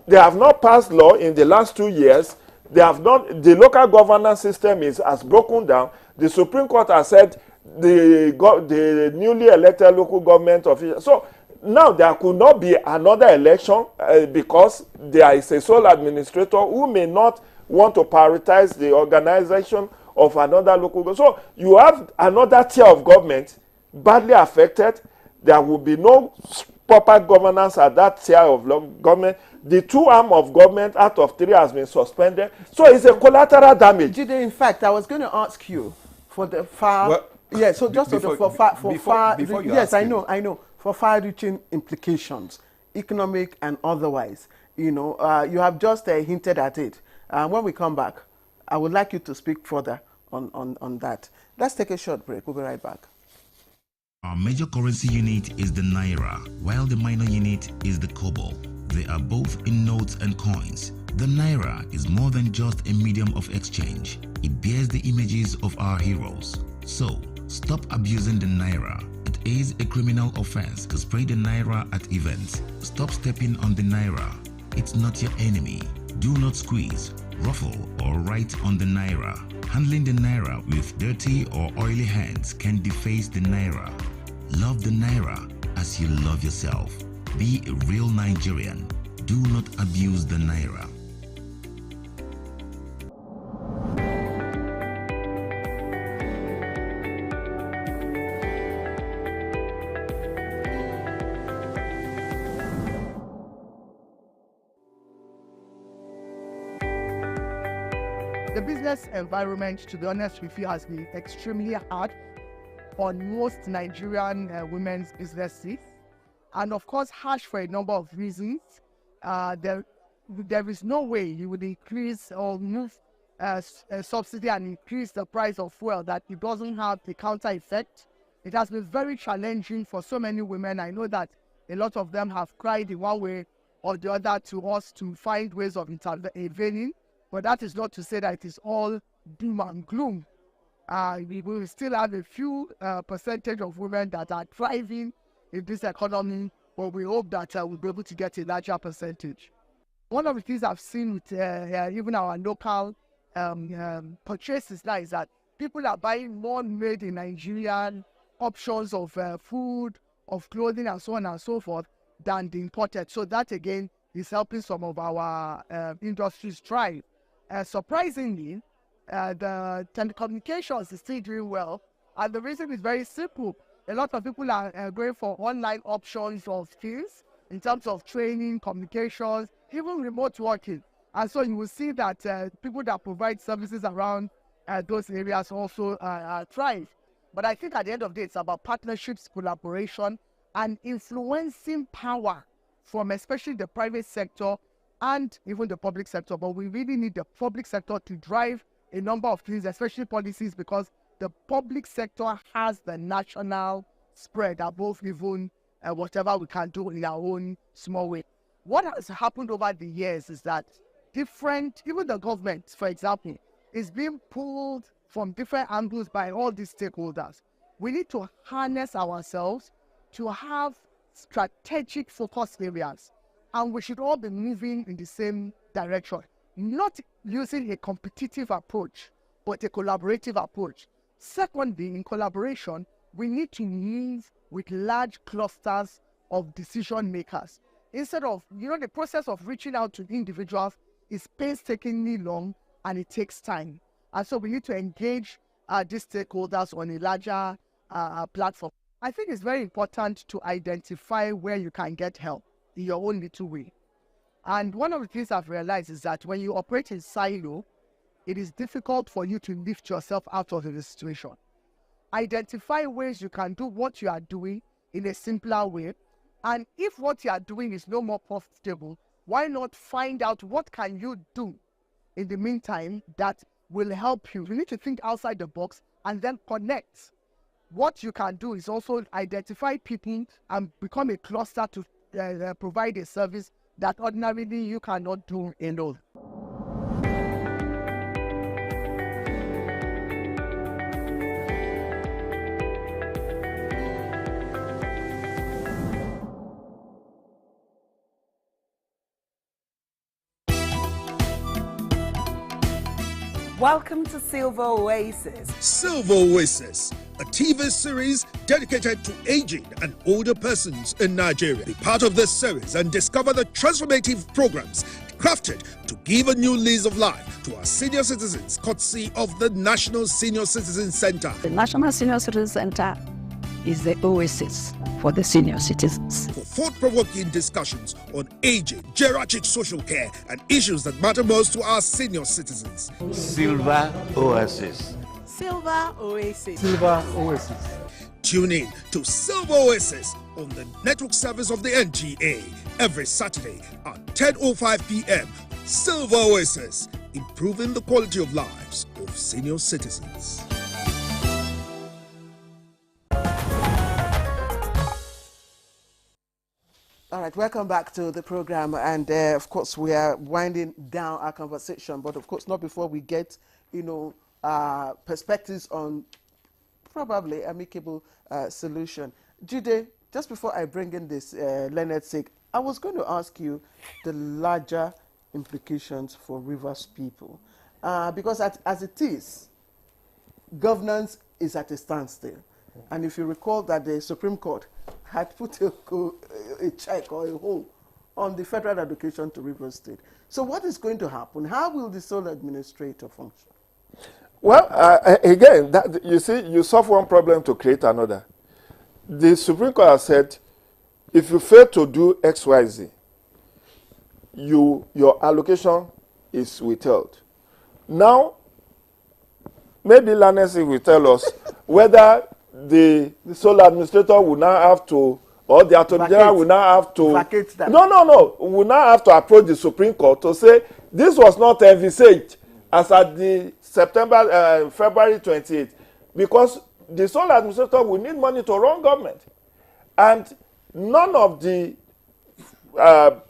S11: they have not passed law in the last 2 years. They have not. The local governance system has broken down. The Supreme Court has said the newly elected local government officials. So now there could not be another election because there is a sole administrator who may not want to prioritize the organization of another local government. So you have another tier of government badly affected. There will be no proper governance at that tier of government. The 2 arm of government out of 3 has been suspended. So it's a collateral damage.
S1: Jide, in fact, I was going to ask you for the far... Yes, so just for far-reaching implications, economic and otherwise. You have just hinted at it. When we come back, I would like you to speak further on that. Let's take a short break. We'll be right back.
S21: Our major currency unit is the Naira, while the minor unit is the Kobo. They are both in notes and coins. The Naira is more than just a medium of exchange. It bears the images of our heroes. So, stop abusing the Naira. It is a criminal offense to spray the Naira at events. Stop stepping on the Naira. It's not your enemy. Do not squeeze, ruffle, or write on the Naira. Handling the Naira with dirty or oily hands can deface the Naira. Love the Naira as you love yourself. Be a real Nigerian. Do not abuse the Naira.
S18: The business environment, to be honest with you, has been extremely hard on most Nigerian women's businesses, and of course harsh for a number of reasons. There is no way you would increase or move subsidy and increase the price of fuel that it doesn't have the counter effect. It has been very challenging for so many women. I know that a lot of them have cried in one way or the other to us to find ways of intervening, but that is not to say that it is all doom and gloom. We will still have a few percentage of women that are thriving in this economy, but we hope that we'll be able to get a larger percentage. One of the things I've seen with even our local purchases now is that people are buying more made in Nigerian options of food, of clothing, and so on and so forth than the imported. So that again is helping some of our industries thrive. Surprisingly, the telecommunications is still doing well, and the reason is very simple. A lot of people are going for online options of skills in terms of training, communications, even remote working. And so you will see that people that provide services around those areas also thrive. But I think at the end of the day, it's about partnerships, collaboration, and influencing power from especially the private sector and even the public sector. But we really need the public sector to drive a number of things, especially policies, because the public sector has the national spread above even whatever we can do in our own small way. What has happened over the years is that even the government, for example, is being pulled from different angles by all these stakeholders. We need to harness ourselves to have strategic focus areas, and we should all be moving in the same direction, not using a competitive approach, but a collaborative approach. Secondly, in collaboration, we need to move with large clusters of decision makers. Instead of, the process of reaching out to individuals is painstakingly long and it takes time. And so we need to engage these stakeholders on a larger platform. I think it's very important to identify where you can get help in your own little way. And one of the things I've realized is that when you operate in silo, it is difficult for you to lift yourself out of the situation. Identify ways you can do what you are doing in a simpler way. And if what you are doing is no more profitable, why not find out what can you do in the meantime that will help you? You need to think outside the box and then connect. What you can do is also identify people and become a cluster to provide a service that ordinarily you cannot do alone.
S19: Welcome to Silver Oasis.
S20: Silver Oasis, a TV series dedicated to aging and older persons in Nigeria. Be part of this series and discover the transformative programs crafted to give a new lease of life to our senior citizens, courtesy of the National Senior Citizen Center.
S22: The National Senior Citizen Center is the oasis for the senior citizens.
S20: For thought-provoking discussions on aging, geriatric social care, and issues that matter most to our senior citizens.
S23: Silver Oasis.
S19: Silver Oasis.
S23: Silver Oasis.
S20: Tune in to Silver Oasis on the network service of the NTA every Saturday at 10:05 p.m. Silver Oasis, improving the quality of lives of senior citizens.
S1: All right, welcome back to the program, and of course we are winding down our conversation, but of course not before we get, perspectives on probably amicable solution. Jude, just before I bring in this Leonard Sake, I was going to ask you the larger implications for Rivers people, because as it is, governance is at a standstill. And if you recall that the Supreme Court had put a check or a hold on the federal allocation to Rivers State. So what is going to happen? How will the sole administrator function?
S11: Well, again, you see, you solve one problem to create another. The Supreme Court has said, if you fail to do X, Y, Z, your allocation is withheld. Now, maybe Lanesi will tell us whether the sole administrator will now have to, or the attorney general will now have to, will now have to approach the Supreme Court to say this was not envisaged as at the February 28th, because the sole administrator will need money to run government, and none of the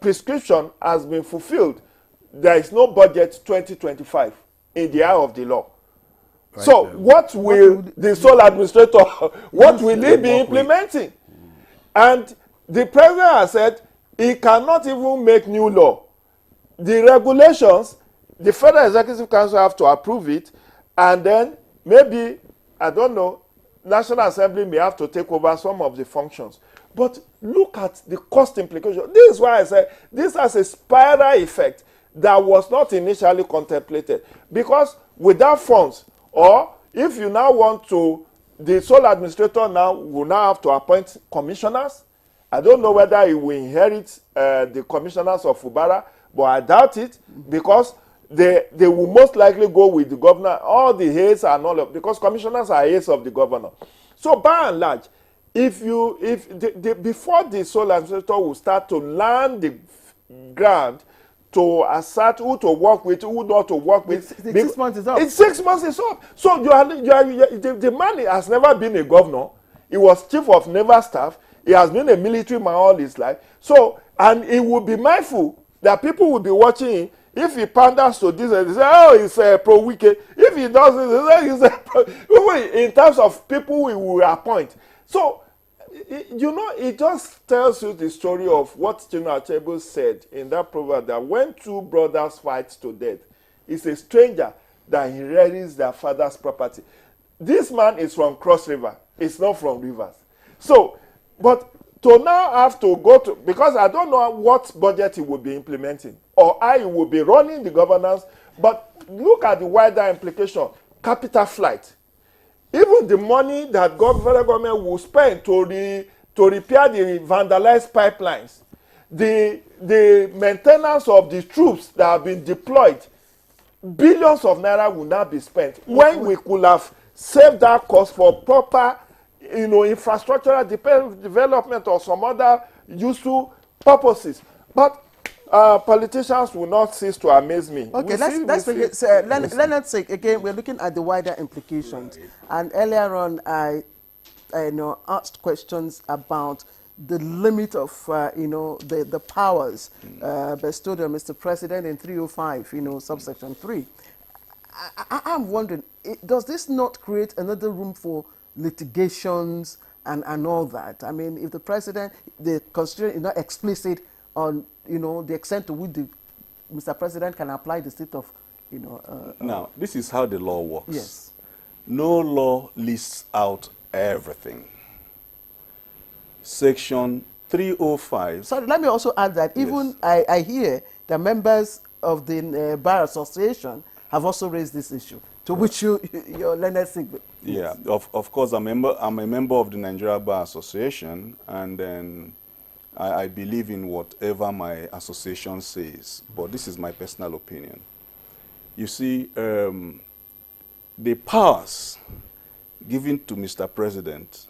S11: prescription has been fulfilled. There is no budget 2025 in the eye of the law. Right. So what will the sole administrator, what will he be implementing? And the president has said he cannot even make new law. The regulations, the Federal Executive Council have to approve it, and then maybe, I don't know, National Assembly may have to take over some of the functions. But look at the cost implication. This is why I said this has a spiral effect that was not initially contemplated. Because without funds, or if you now want to, the sole administrator now will now have to appoint commissioners. I don't know whether he will inherit the commissioners of Fubara, but I doubt it, because they will most likely go with the governor, all the heirs and all of, because commissioners are heirs of the governor. So by and large, before the sole administrator will start to land the ground to assert who to work with, who not to work with.
S1: 6 months is up.
S11: It's 6 months is up. So the man has never been a governor. He was chief of naval staff. He has been a military man all his life. So, and he will be mindful that people will be watching him. If he panders to this, they say, oh, he's pro-Wike. If he doesn't, they say he's in terms of people we will appoint. So, you know, it just tells you the story of what Chinua Achebe said in that proverb, that when two brothers fight to death, it's a stranger that inherits their father's property. This man is from Cross River. It's not from Rivers. So, but to now have to go to, because I don't know what budget he will be implementing or how he will be running the governance, but look at the wider implication. Capital flight. Even the money that federal government will spend to repair the vandalized pipelines, the maintenance of the troops that have been deployed, billions of naira will now be spent when we could have saved that cost for proper, infrastructural development or some other useful purposes. But politicians will not cease to amaze me.
S1: Okay, let's say again, we're looking at the wider implications. And earlier on, I asked questions about the limit of, the powers bestowed on Mr. President in 305, subsection 3. I'm wondering, does this not create another room for litigations and all that? I mean, if the president, the constitution is not explicit on, the extent to which Mr. President can apply the state of,
S3: Now, this is how the law works.
S1: Yes.
S3: No law lists out everything. Section 305.
S1: Sorry, let me also add that even I hear the members of the Bar Association have also raised this issue, to which your learned segment.
S3: Yeah, of course, I'm a member of the Nigeria Bar Association, and then I believe in whatever my association says, but this is my personal opinion. You see, the powers given to Mr. President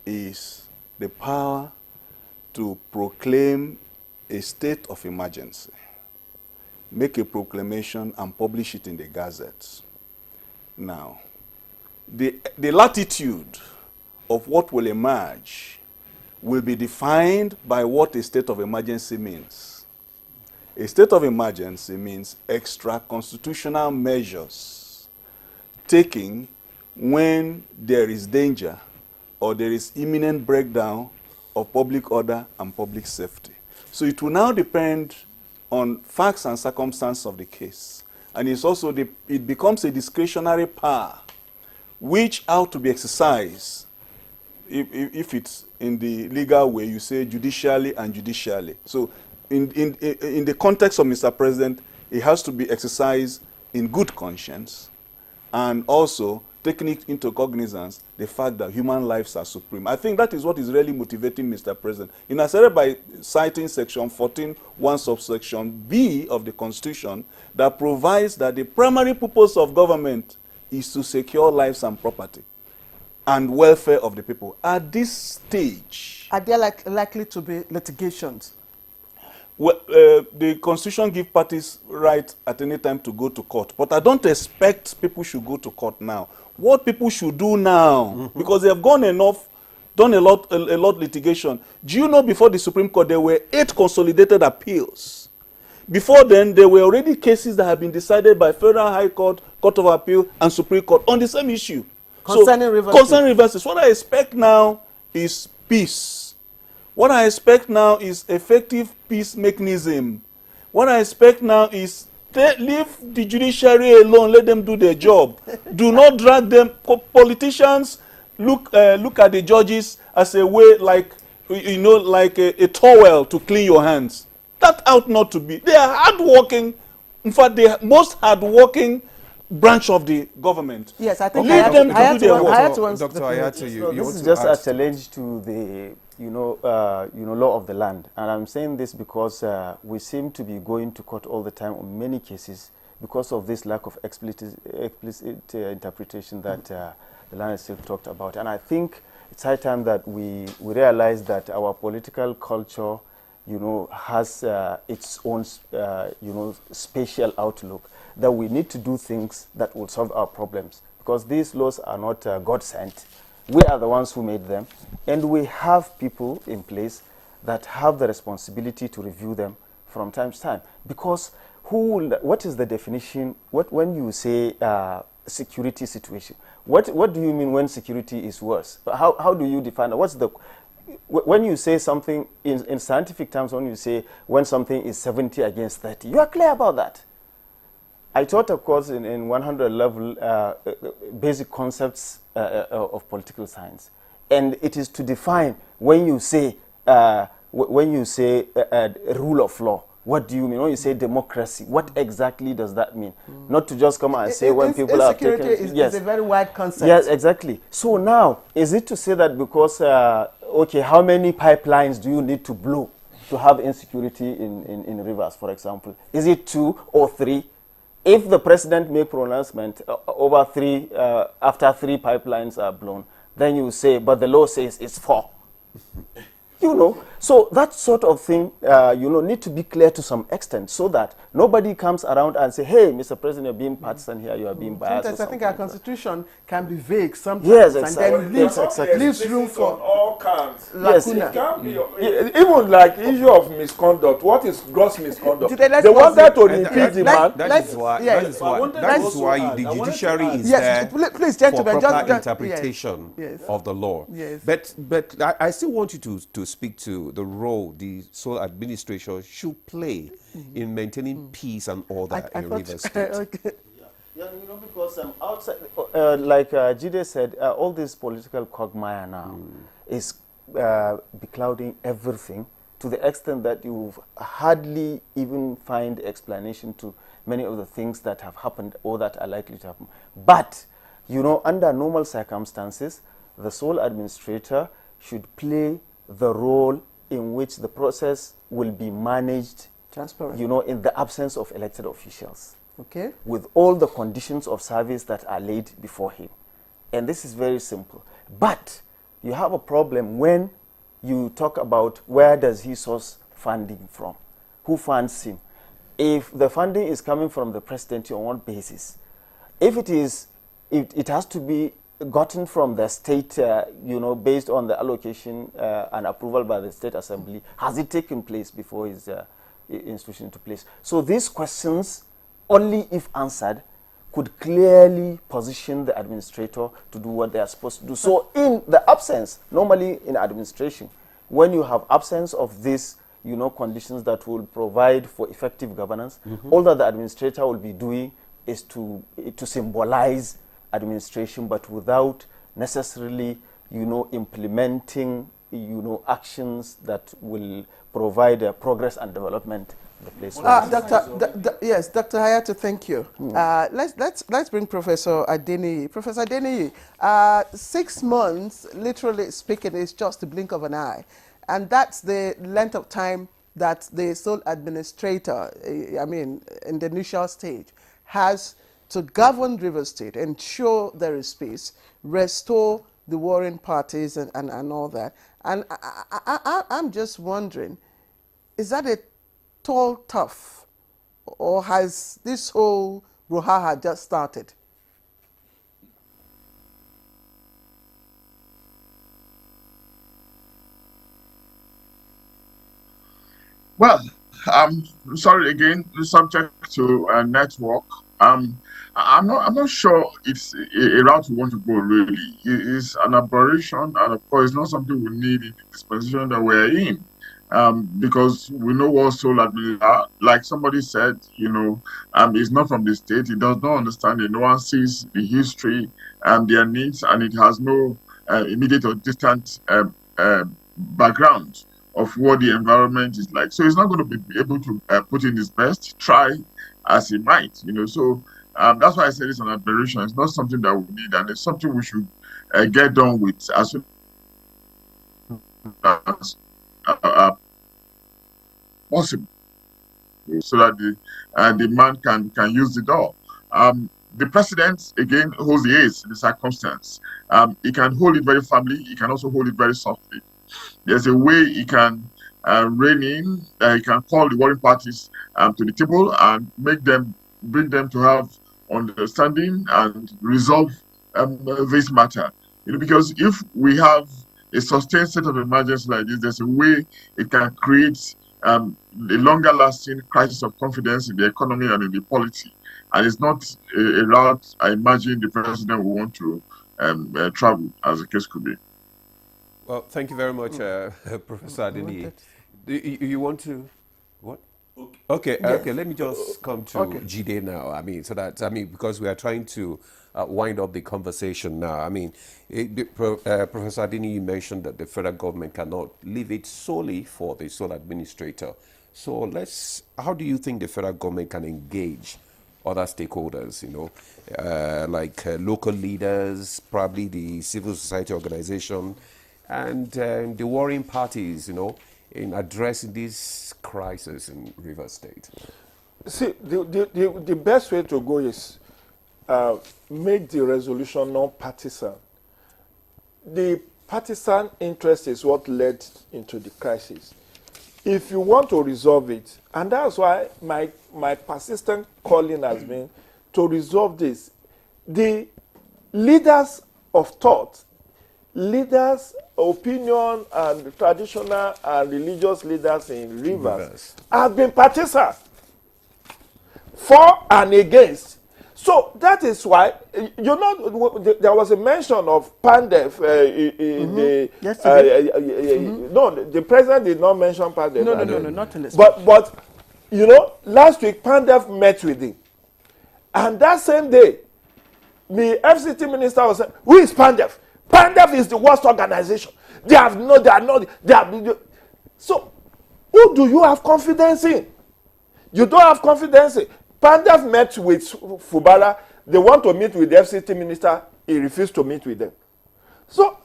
S3: is the power to proclaim a state of emergency, make a proclamation and publish it in the Gazette. Now, the latitude of what will emerge will be defined by what a state of emergency means. A state of emergency means extra constitutional measures taken when there is danger or there is imminent breakdown of public order and public safety. So it will now depend on facts and circumstances of the case. And it's also it becomes a discretionary power which ought to be exercised. If it's in the legal way, you say judicially and judicially. So in the context of Mr. President, it has to be exercised in good conscience and also taking into cognizance the fact that human lives are supreme. I think that is what is really motivating Mr. President. I started by citing section 14(1) subsection B of the Constitution that provides that the primary purpose of government is to secure lives and property. and welfare of the people. At this stage,
S1: are there likely to be litigations?
S3: Well, the Constitution gives parties right at any time to go to court, but I don't expect people should go to court now. What people should do now, because they have done a lot litigation. Do you know before the Supreme Court there were 8 consolidated appeals? Before then, there were already cases that have been decided by Federal High Court, Court of Appeal, and Supreme Court on the same issue.
S1: Concerning Rivers.
S3: Concerning Rivers, what I expect now is peace. What I expect now is effective peace mechanism. What I expect now is leave the judiciary alone, let them do their job. Do not drag them. Politicians look at the judges as a way like a towel to clean your hands. That ought not to be. They are hardworking. In fact, the most hardworking branch of the government.
S1: Yes, I think
S3: leave them to do their work.
S2: Dr. Ayato,
S17: this is just a challenge to the law of the land, and I'm saying this because we seem to be going to court all the time on many cases because of this lack of explicit interpretation that the land is still talked about. And I think it's high time that we realize that our political culture, has its own, spatial outlook, that we need to do things that will solve our problems, because these laws are not God sent. We are the ones who made them, and we have people in place that have the responsibility to review them from time to time. Because what is the definition? When you say security situation, what do you mean when security is worse? How do you define it? When you say something in scientific terms, when you say when something is 70 against 30, you are clear about that. I taught a course in 100 level basic concepts of political science, and it is to define when you say rule of law. What do you mean when you say democracy? What exactly does that mean? Not to just come and say when people are taking.
S1: Is a very wide concept.
S17: Yes, exactly. So now, is it to say that because how many pipelines do you need to blow to have insecurity in rivers, for example? Is it 2 or 3? If the president make pronouncement over 3, after 3 pipelines are blown, then you say, but the law says it's 4. So that sort of thing, need to be clear to some extent, so that nobody comes around and say, hey, Mr. President, you're being partisan here, you are being biased.
S1: Sometimes I think our constitution can be vague sometimes,
S17: yes,
S1: and then leaves room for
S11: all counts.
S17: Yes,
S11: it can be. Even like issue of misconduct. What is gross misconduct?
S1: They
S11: wanted to impeach the man.
S2: That is why the judiciary is there
S1: please, gentlemen,
S2: for proper interpretation of the law.
S1: Yes.
S2: But I still want you to speak to the role the sole administration should play in maintaining peace and order in Rivers State.
S1: Okay.
S17: Because outside, like Jide said, all this political quagmire now is beclouding everything to the extent that you hardly even find explanation to many of the things that have happened or that are likely to happen. But, under normal circumstances, the sole administrator should play the role in which the process will be managed,
S1: transparent,
S17: in the absence of elected officials.
S1: Okay.
S17: With all the conditions of service that are laid before him. And this is very simple. But you have a problem when you talk about where does he source funding from? Who funds him? If the funding is coming from the president, on what basis? If it has to be gotten from the state, based on the allocation and approval by the state assembly, has it taken place before his institution took place? So these questions, only if answered, could clearly position the administrator to do what they are supposed to do. So in the absence, normally in administration, when you have absence of these conditions that will provide for effective governance, all that the administrator will be doing is to symbolize administration, but without necessarily, implementing, actions that will provide progress and development in the place.
S1: Yes, Dr. Hayato, thank you. Let's bring Professor Adeniyi. Professor Adeniyi, 6 months, literally speaking, is just a blink of an eye, and that's the length of time that the sole administrator, in the initial stage, has to govern Rivers State, ensure there is peace, restore the warring parties and all that. And I'm just wondering, is that a tall tough, or has this whole brouhaha just started?
S10: Well, sorry again, subject to network. I'm not sure it's a route we want to go. Really, it is an aberration, and of course, it's not something we need in the dispensation that we're in. Because we know what soul administration, like somebody said, is not from the state. It does not understand the nuances, the history, their needs, and it has no immediate or distant background of what the environment is like. So he's not going to be able to put in his best, try as he might, So that's why I said it's an aberration. It's not something that we need, and it's something we should get done with as soon as possible, so that the man can use the door. The president, again, holds the ace in the circumstance. He can hold it very firmly. He can also hold it very softly. There's a way he can rein in. He can call the warring parties to the table and bring them to have understanding and resolve this matter. Because if we have a sustained state of emergency like this, there's a way it can create a longer-lasting crisis of confidence in the economy and in the polity. And it's not a route I imagine the president will want to travel, as the case could be.
S2: Well, thank you very much, Professor Adeniyi. You want to, what? Okay, let me just come to Jide now. Because we are trying to wind up the conversation now. Professor Adeniyi mentioned that the federal government cannot leave it solely for the sole administrator. So how do you think the federal government can engage other stakeholders, like local leaders, probably the civil society organization, and the warring parties, in addressing this crisis in Rivers State?
S11: See, the best way to go is make the resolution non-partisan. The partisan interest is what led into the crisis. If you want to resolve it, and that's why my persistent calling has been to resolve this, the leaders of thought, leaders, opinion, and traditional and religious leaders in Rivers have been partisan, for and against. So that is why, there was a mention of Pandef. No, the president did not mention Pandef.
S1: No, not in this.
S11: But last week Pandef met with him, and that same day, the FCT minister was saying, "Who is Pandef? Pandef is the worst organization. They are not. So, who do you have confidence in? You don't have confidence in. Pandef met with Fubara. They want to meet with the FCT minister. He refused to meet with them. So,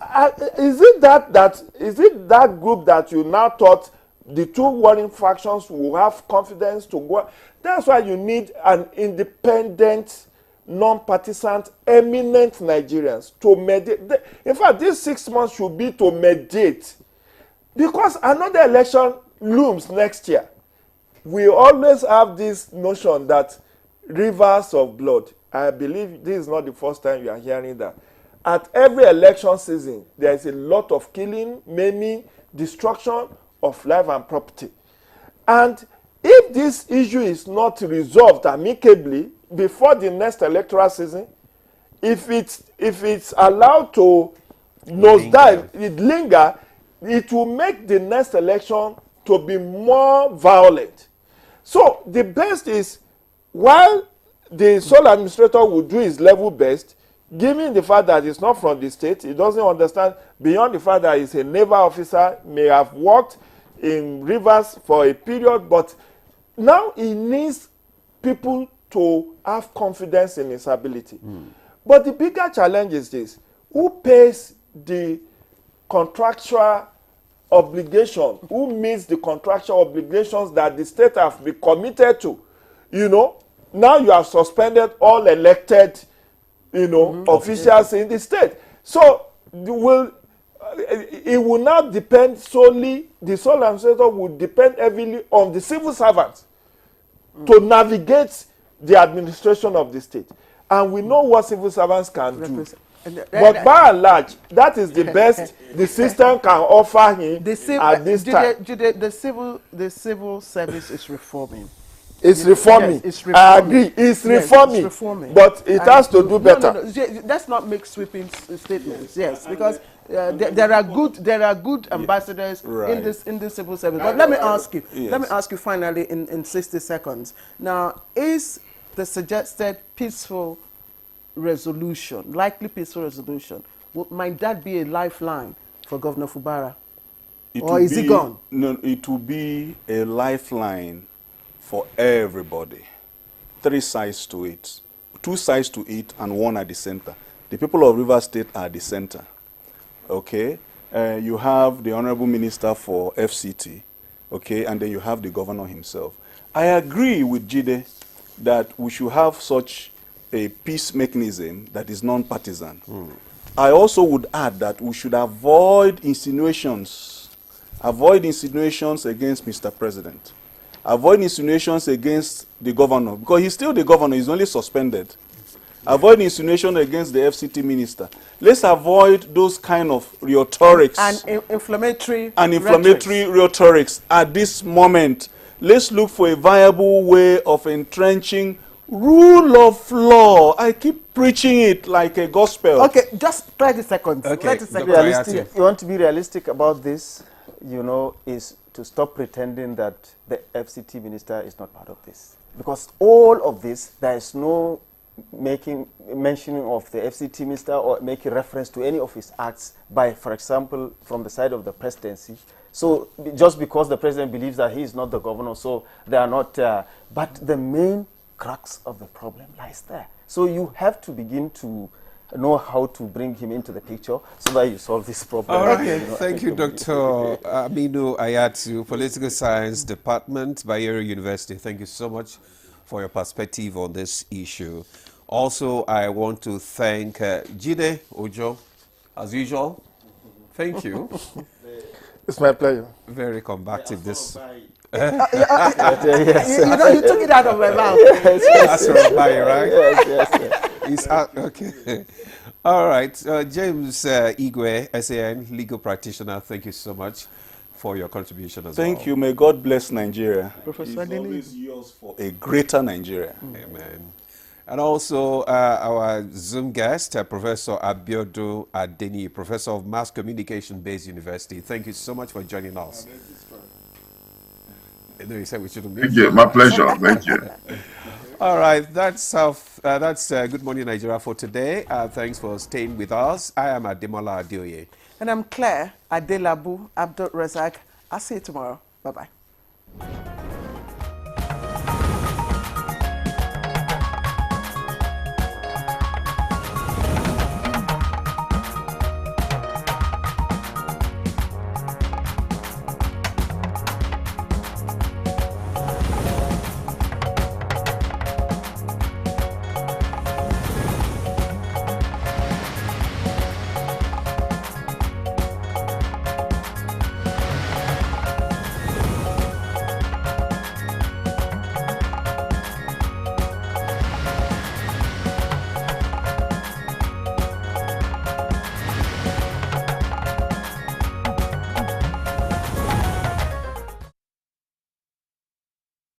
S11: is it that group that you now thought the two warring factions will have confidence to go? That's why you need an independent, non-partisan, eminent Nigerians to mediate. In fact, these 6 months should be to mediate, because another election looms next year. We always have this notion that rivers of blood. I believe this is not the first time you are hearing that. At every election season, there is a lot of killing, maiming, destruction of life and property. And if this issue is not resolved amicably before the next electoral season, if it's allowed to nosedive, linger, it will make the next election to be more violent. So the best is, while the sole administrator will do his level best, given the fact that it's not from the state, he doesn't understand, beyond the fact that he's a naval officer, may have worked in Rivers for a period, but now he needs people to have confidence in his ability. But the bigger challenge is this: who pays the contractual obligation? Who meets the contractual obligations that the state have been committed to? Now you have suspended all elected, officials in the state. So it will not depend solely, the sole administrator will depend heavily on the civil servants to navigate the administration of the state. And we know what civil servants can do. But by and large, that is the best the system can offer him at this time.
S1: The civil service is reforming.
S11: It's reforming.
S1: Yes, it's reforming.
S11: I agree. It's reforming.
S1: It's reforming.
S11: But it has to do better.
S1: No. Let's not make sweeping statements. Yes, because there are good ambassadors in this civil service. But let me ask you.
S3: Yes.
S1: Let me ask you finally in 60 seconds. Now, is the suggested peaceful resolution, likely peaceful resolution, might that be a lifeline for Governor Fubara? Or is he gone?
S3: No, it will be a lifeline for everybody. 3 sides to it. 2 sides to it and 1 at the center. The people of Rivers State are the center. Okay? You have the Honorable Minister for FCT. Okay? And then you have the governor himself. I agree with Jide that we should have such a peace mechanism that is non-partisan. I also would add that we should avoid insinuations against Mr. President. Avoid insinuations against the governor, because he's still the governor, he's only suspended. Avoid insinuation against the FCT minister. Let's avoid those kind of rhetorics.
S1: And inflammatory
S3: rhetorics at this moment. Let's look for a viable way of entrenching rule of law. I keep preaching it like a gospel.
S1: Okay, just 30 seconds.
S17: Okay,
S1: 30 seconds.
S17: You want to be realistic about this, is to stop pretending that the FCT minister is not part of this. Because all of this, there is no mentioning of the FCT minister or making reference to any of his acts by, for example, from the side of the presidency. So just because the president believes that he is not the governor, so they are not, but the main crux of the problem lies there. So you have to begin to know how to bring him into the picture so that you solve this problem.
S2: All right. Thank you, Dr. Aminu Ayatu, Political Science Department, Bayero University. Thank you so much for your perspective on this issue. Also, I want to thank Jide Ojo, as usual. Thank you.
S11: It's my pleasure.
S2: Very combative. This.
S1: Yes. You took it out of my mouth.
S2: That's right, right?
S11: Yes.
S2: It's out. Okay. All right. James Igwe, SAN, legal practitioner, thank you so much for your contribution as well.
S3: Thank you. May God bless Nigeria.
S1: Professor
S3: It's always yours for a greater Nigeria.
S2: Amen. And also our Zoom guest, Professor Abiodun Adeni, Professor of Mass Communication Based University. Thank you so much for joining us. You said we shouldn't
S10: Thank you. My pleasure. Thank you.
S2: All right. That's Good Morning Nigeria for today. Thanks for staying with us. I am Ademola Adeoye.
S1: And I'm Claire Adelabu Abdul Razak. I'll see you tomorrow. Bye-bye.